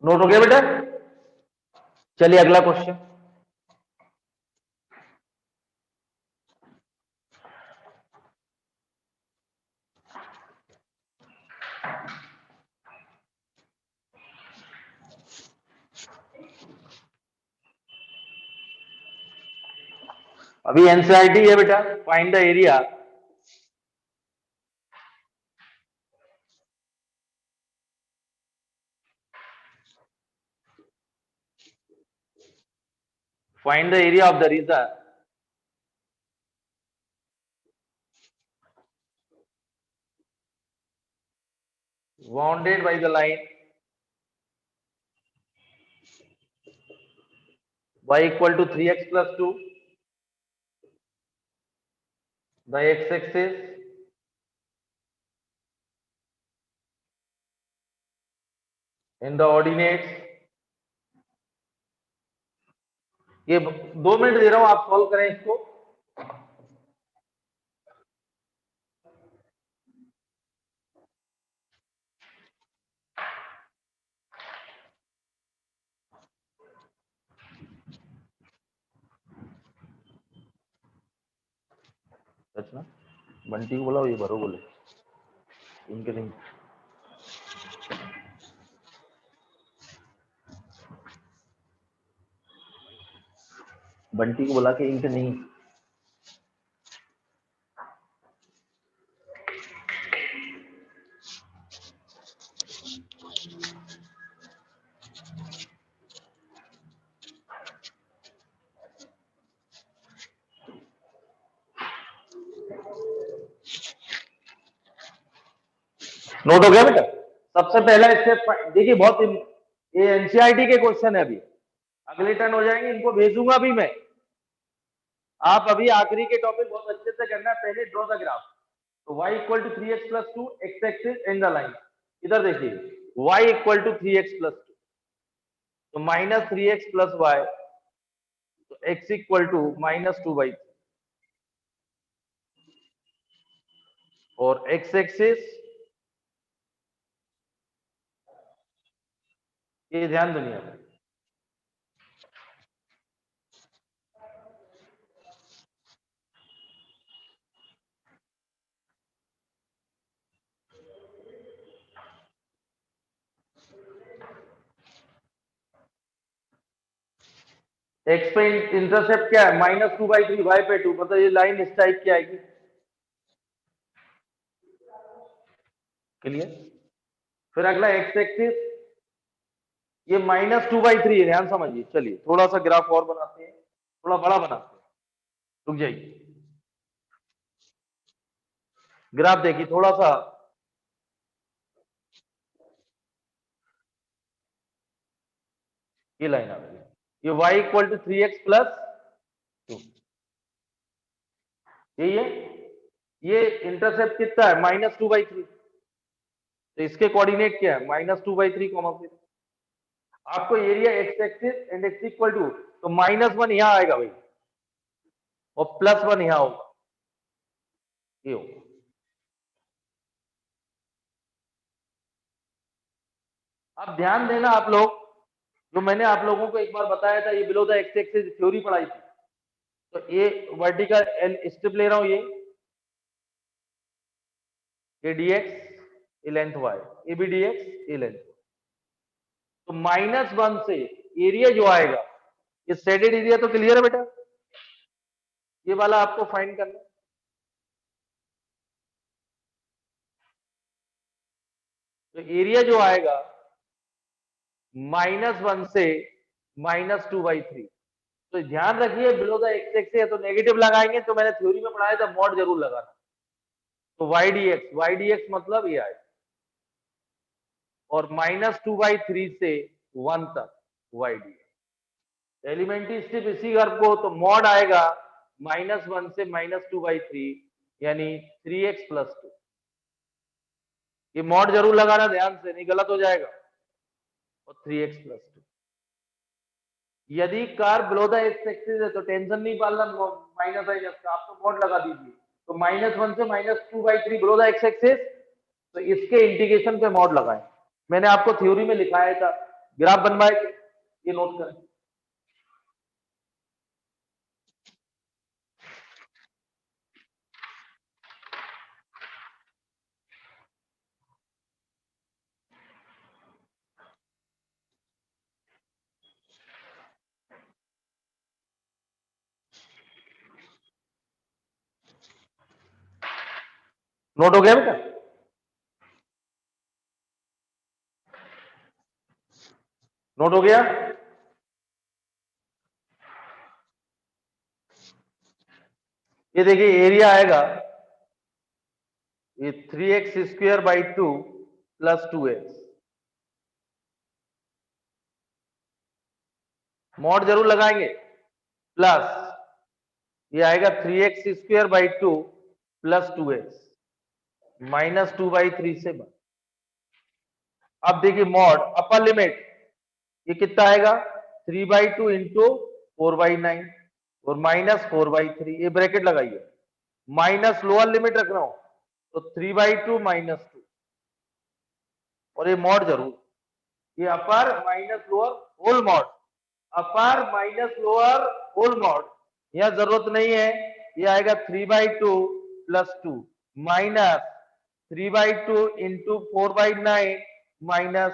नोट हो गया बेटा? चलिए अगला क्वेश्चन। अभी एनसीईआरटी है बेटा, find the area of the region bounded by the line y equal to 3x plus 2, the x-axis in the ordinates. ये 2 मिनट दे रहा हूं, आप सॉल्व करें इसको। सच ना, बंटी को बोला ये भरो बोले, इनके नहीं। बंटी को बोला कि इनके नहीं। नोट हो गया बेटा? सबसे पहला स्टेप देखिए, बहुत ये एनसीईआरटी के क्वेश्चन है, अभी अगले टर्न हो जाएंगे, इनको भेजूंगा भी मैं। आप अभी आखिरी के टॉपिक बहुत अच्छे से करना है, पहले ड्रॉ द ग्राफ। तो y equal to 3x plus 2 x axis in the line. इधर देखिए y equal to 3x plus 2, तो माइनस 3x प्लस वाई, तो x इक्वल टू माइनस 2/3, और x एक्सिस ये ध्यान दुनिया में x पे इंटरसेप्ट क्या है, -2/3, y पे 2, मतलब ये लाइन इस टाइप की आएगी। क्लियर? फिर अगला x एक्सिस ये -2/3 है, ध्यान समझिए। चलिए थोड़ा सा ग्राफ और बनाते हैं, थोड़ा बड़ा बनाते हैं, रुक जाइए। ग्राफ देखिए थोड़ा सा, ये लाइन आ रही है, ये y equal to 3x plus 2, यही है। ये इंटरसेप्ट कितना है, -2/3, तो इसके कोऑर्डिनेट क्या है, -2/3, आपको area x axis and x equal to, तो -1 यहां आएगा भाई, और +1 यहां होगा, ये होगा। अब ध्यान देना आप लोग, जो मैंने आप लोगों को एक बार बताया था, ये below the x axis theory पढ़ाई थी। तो ये वर्टिकल स्ट्रिप ले रहा हूं, ये dx, ये लेंथ y, ये भी dx, ये लेंथ। तो -1 से एरिया जो आएगा, ये शेडेड एरिया तो क्लियर है बेटा, ये वाला आपको फाइंड करना। तो एरिया जो आएगा -1 से -2/3, तो ध्यान रखिए बिलो द एक्स एक्सिस है तो नेगेटिव लगाएंगे, तो मैंने थ्योरी में पढ़ाया था मॉड जरूर लगाना। तो y dx मतलब ये आएगा, और -2/3 से 1 तक y dx। एलिमेंट्री स्ट्रिप इसी कर्व को, तो मॉड आएगा -1 से -2/3, यानी 3x प्लस 2। ये मॉड जरूर लगाना ध्यान से, नहीं गलत हो जाएगा, और 3x प्लस 2। यदि curve below the x axis है तो टेंशन नहीं पालना माइनस का, आप तो मॉड लगा दीजिए। तो -1 से -2/3 बिलो द एक्स एक्सिस, तो इसके इंटीग्रेशन पे मॉड लगाएं। मैंने आपको थ्योरी में लिखाया था, ग्राफ बनवाए थे, ये नोट करें। नोट हो गया बेटा? नोट हो गया? ये देखिए एरिया आएगा, ये 3x² + 2x, मॉड जरूर लगाएंगे, प्लस ये आएगा 3x² by 2 plus 2x minus 2/3 से बन। अब देखिए मॉड अपर लिमिट ये कितना आएगा 3/2 इंटू 4/9 और माइनस 4/3, ये ब्रैकेट लगाइए, माइनस लोअर लिमिट रख रहा हूं तो 3/2 माइनस 2 और ये मॉड जरूर, ये upper minus lower whole mod, upper minus lower whole mod, यहां जरूरत नहीं है, ये आएगा 3/2 प्लस 2 माइनस 3/2 इंटू 4/9 माइनस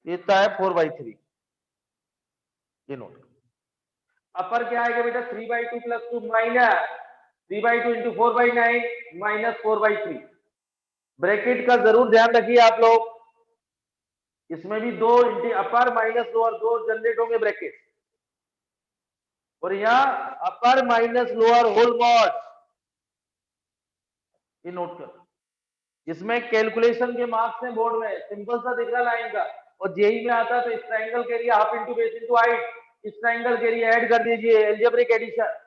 ये है 4/3, ये नोट। अपर क्या आएगा बेटा 3/2 plus 2 minus 3/2 into 4/9 minus 4/3। Bracket का जरूर ध्यान रखिए आप लोग, इसमें भी दो अपर माइनस लोअर दो जनरेट होंगे ब्रैकेट, और यहाँ upper minus lower whole mod, ये नोट कर। इसमें कैलकुलेशन के मार्क्स हैं बोर्ड में, सिंपल सा दिख रहा लाइन का, और जेई में आता है तो इस ट्रायंगल के area half into base into height, इस ट्रायंगल के एरिया ऐड कर दीजिए, एल्जेब्रिक एडिशन।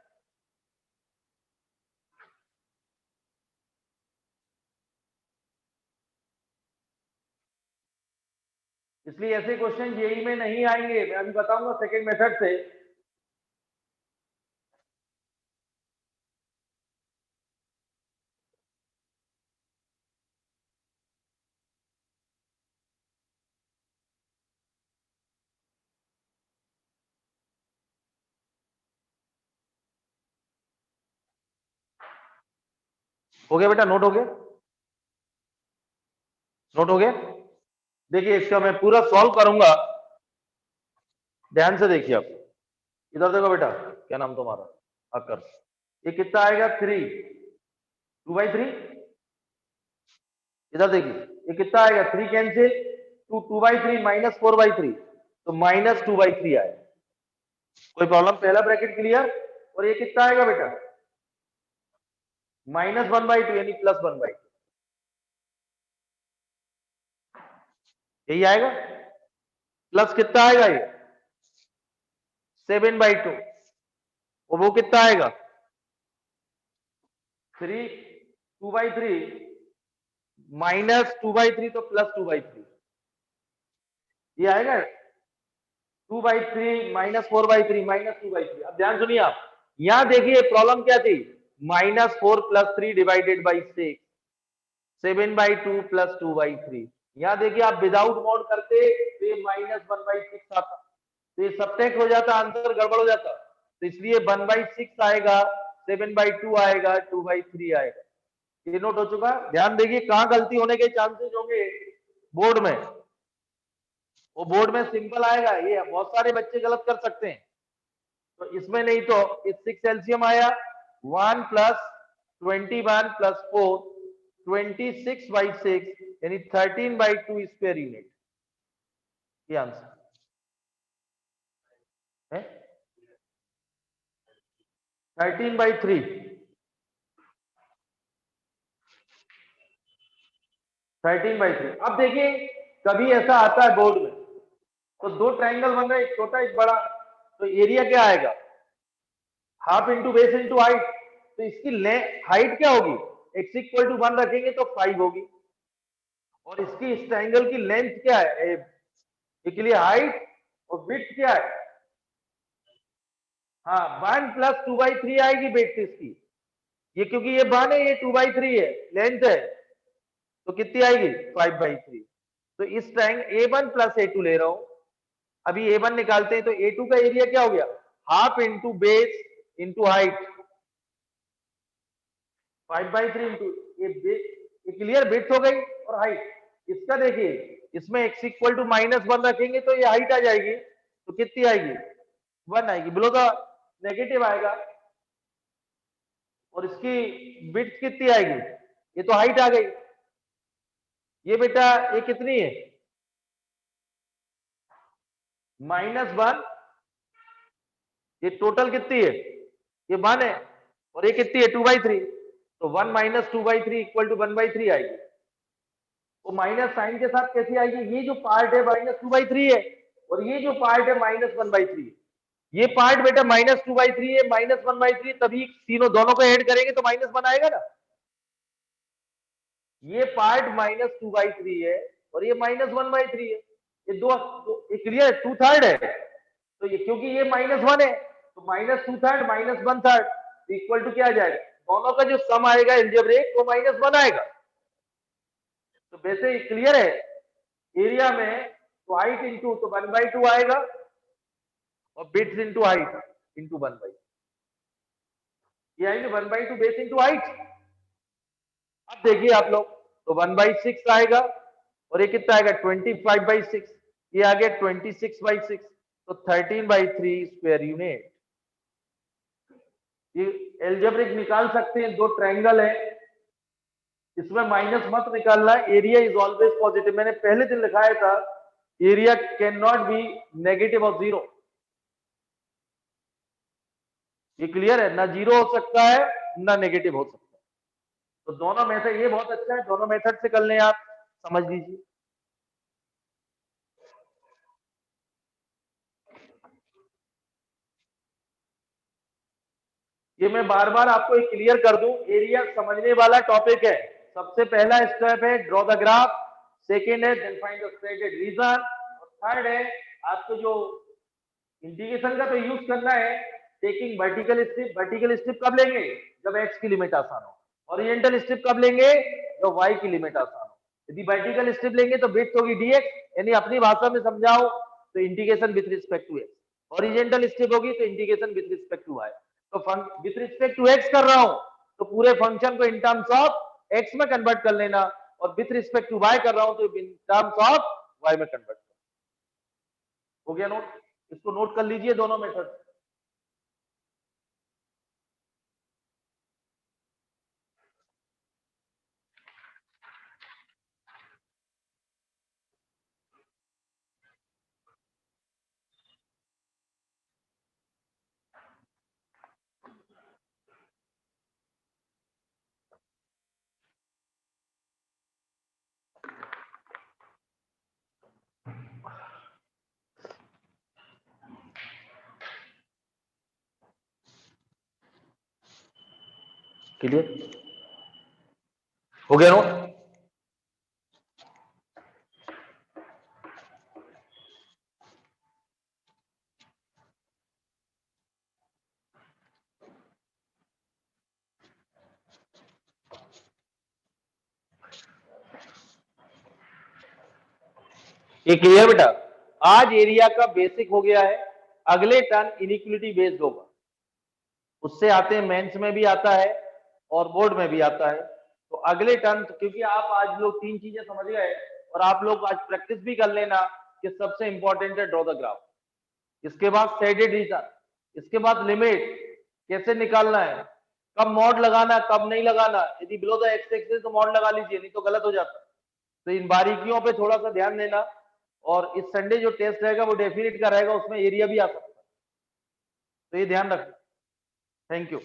इसलिए ऐसे क्वेश्चन जेई में नहीं आएंगे, मैं अभी बताऊंगा सेकंड मेथड से। हो गया बेटा, नोट हो गया, नोट हो गया। देखिए इसका मैं पूरा सॉल्व करूंगा, ध्यान से देखिए आप, इधर देखो बेटा, क्या नाम तुम्हारा, अकर, ये कितना आएगा 3 2/3, इधर देखिए ये कितना आएगा 3 कैंसिल 2/3 माइनस 4/3, तो माइनस 2/3 आएगा। कोई प्रॉब्लम, पहला ब्रैकेट क्लियर। और ये कितना आएगा बेटा माइनस 1/2 यानी प्लस 1/2, यही आएगा। प्लस कितना आएगा ये 7/2, और वो कितना आएगा 2/3 माइनस 2/3 तो प्लस 2/3, ये आएगा 2/3 माइनस 4/3 माइनस 2/3। अब ध्यान सुनिए आप, यहां देखिए प्रॉब्लम क्या थी, -4 + 3 डिवाइडेड बाई 6 7/2 प्लस 2/3। यहां देखिए आप विदाउट मॉड करते तो ये -1/6 आता, तो ये सबट्रैक्ट हो जाता, आंसर गड़बड़ हो जाता, तो इसलिए 1/6 आएगा, 7/2 आएगा, 2/3 आएगा। ये नोट हो चुका। ध्यान देखिए कहां गलती होने के चांसेस होंगे बोर्ड में, वो बोर्ड में सिंपल आएगा, ये बहुत सारे बच्चे गलत कर सकते हैं, तो इसमें नहीं तो इस 6 एलसीएम आया 1 + 21 + 4 26/6 यानी 13/2 स्क्वायर यूनिट, ये आंसर है 13/3 13/3। अब देखिए कभी ऐसा आता है बोर्ड में, तो दो ट्रायंगल बन रहे, एक छोटा एक बड़ा, तो एरिया क्या आएगा half into base into height, तो इसकी हाइट क्या होगी x = 1 रखेंगे तो 5 होगी, और इसकी इस ट्रायंगल की लेंथ क्या है, इसके लिए हाइट और विड्थ क्या है, हाँ 1 + 2/3 आएगी विड्थ इसकी, ये क्योंकि ये 1 है ये 2/3 है लेंथ है, तो कितनी आएगी 5/3। तो इस ट्रायंगल A1 + A2 ले रहा हूं, अभी A1 निकालते हैं, तो A2 का एरिया क्या हो गया half into base into height 5/3 into ये क्लियर, विड्थ हो गई और हाइट। इसका देखिए इसमें x = -1 रखेंगे तो ये हाइट आ जाएगी, तो कितनी आएगी 1 आएगी, बिलो द नेगेटिव आएगा, और इसकी विड्थ कितनी आएगी, ये तो हाइट आ गई, ये बेटा ये कितनी है -1, ये टोटल कितनी है ये 1 है, और ये कितनी है 2/3, तो 1 - 2/3 = 1/3 आएगी। वो माइनस साइन के साथ कैसी आएगी, ये जो पार्ट है -2/3 है, और ये जो पार्ट है -1/3, ये पार्ट बेटा -2/3 है, -1/3, तभी तीनों दोनों को ऐड करेंगे तो -1 आएगा ना। ये पार्ट -2/3 है और ये -1/3 है, ये दो, ये क्लियर है, 2/3 है, तो ये क्योंकि ये -1 है तो -2/3 -1/3 इक्वल टू क्या आ जाएगा, दोनों का जो सम आएगा एल्जेब्रिक वो -1 आएगा। तो वैसे क्लियर है, एरिया में तो हाइट इंटू तो 1/2 आएगा और बिट्स इंटू हाइट इंटू 1/2, ये आएंगे 1/2 बेस इंटू हाइट। अब देखिए आप लोग, तो 1/6 आएगा और ये कितना आएगा 25/6, ये आ गया 26/6, तो 13/3 स्क्वायर यूनिट। ये एल्जेब्रिक निकाल सकते हैं, दो ट्रायंगल है, इसमें माइनस मत निकालना, एरिया इज ऑलवेज पॉजिटिव, मैंने पहले दिन लिखाया था, area can not be negative और जीरो, ये क्लियर है, ना जीरो हो सकता है ना नेगेटिव हो सकता है। तो दोनों मेथड, ये बहुत अच्छा है, दोनों मेथड से कर लें आप, समझ लीजिए। ये मैं बार बार आपको क्लियर कर दूं, एरिया समझने वाला टॉपिक है। सबसे पहला स्टेप है ड्रॉ द ग्राफ, सेकेंड है then find the stated region, और थर्ड है आपको जो इंटीग्रेशन का तो यूज करना है, taking vertical strip. Vertical strip कब लेंगे, जब एक्स की लिमिट आसान हो। ओरिएंटल स्ट्रिप कब लेंगे, जब वाई की लिमिट आसान हो। यदि वर्टिकल स्ट्रिप लेंगे तो विड्थ होगी dx, यानी अपनी भाषा में समझाओ तो integration with respect to x. Horizontal strip होगी तो integration with respect to y. तो विथ रिस्पेक्ट टू एक्स कर रहा हूं तो पूरे फंक्शन को इन टर्म्स ऑफ एक्स में कन्वर्ट कर लेना, और विथ रिस्पेक्ट टू वाई कर रहा हूं तो इन टर्म्स ऑफ वाई में कन्वर्ट कर। हो गया नोट, इसको नोट कर लीजिए दोनों मेथड। क्लियर हो गया नोट। ये क्लियर बेटा, आज एरिया का बेसिक हो गया है, अगले टर्न इनइक्वलिटी बेस्ड होगा, उससे आते हैं, मेंस में भी आता है और बोर्ड में भी आता है। तो अगले टर्न, क्योंकि आप आज लोग तीन चीजें समझ गए और आप लोग आज प्रैक्टिस भी कर लेना कि सबसे इंपॉर्टेंट है ड्रॉ द ग्राफ, इसके बाद शेडेड रीजन, इसके बाद लिमिट कैसे निकालना है, कब मॉड लगाना कब नहीं लगाना, यदि बिलो द एक्स एक्सिस तो मॉड लगा लीजिए, नहीं तो गलत हो जाता। तो इन बारीकियों पे थोड़ा सा ध्यान देना, और इस संडे जो टेस्ट रहेगा वो डेफिनेट का रहेगा, उसमें एरिया भी आ सकता है, तो ये ध्यान रखना। Thank you.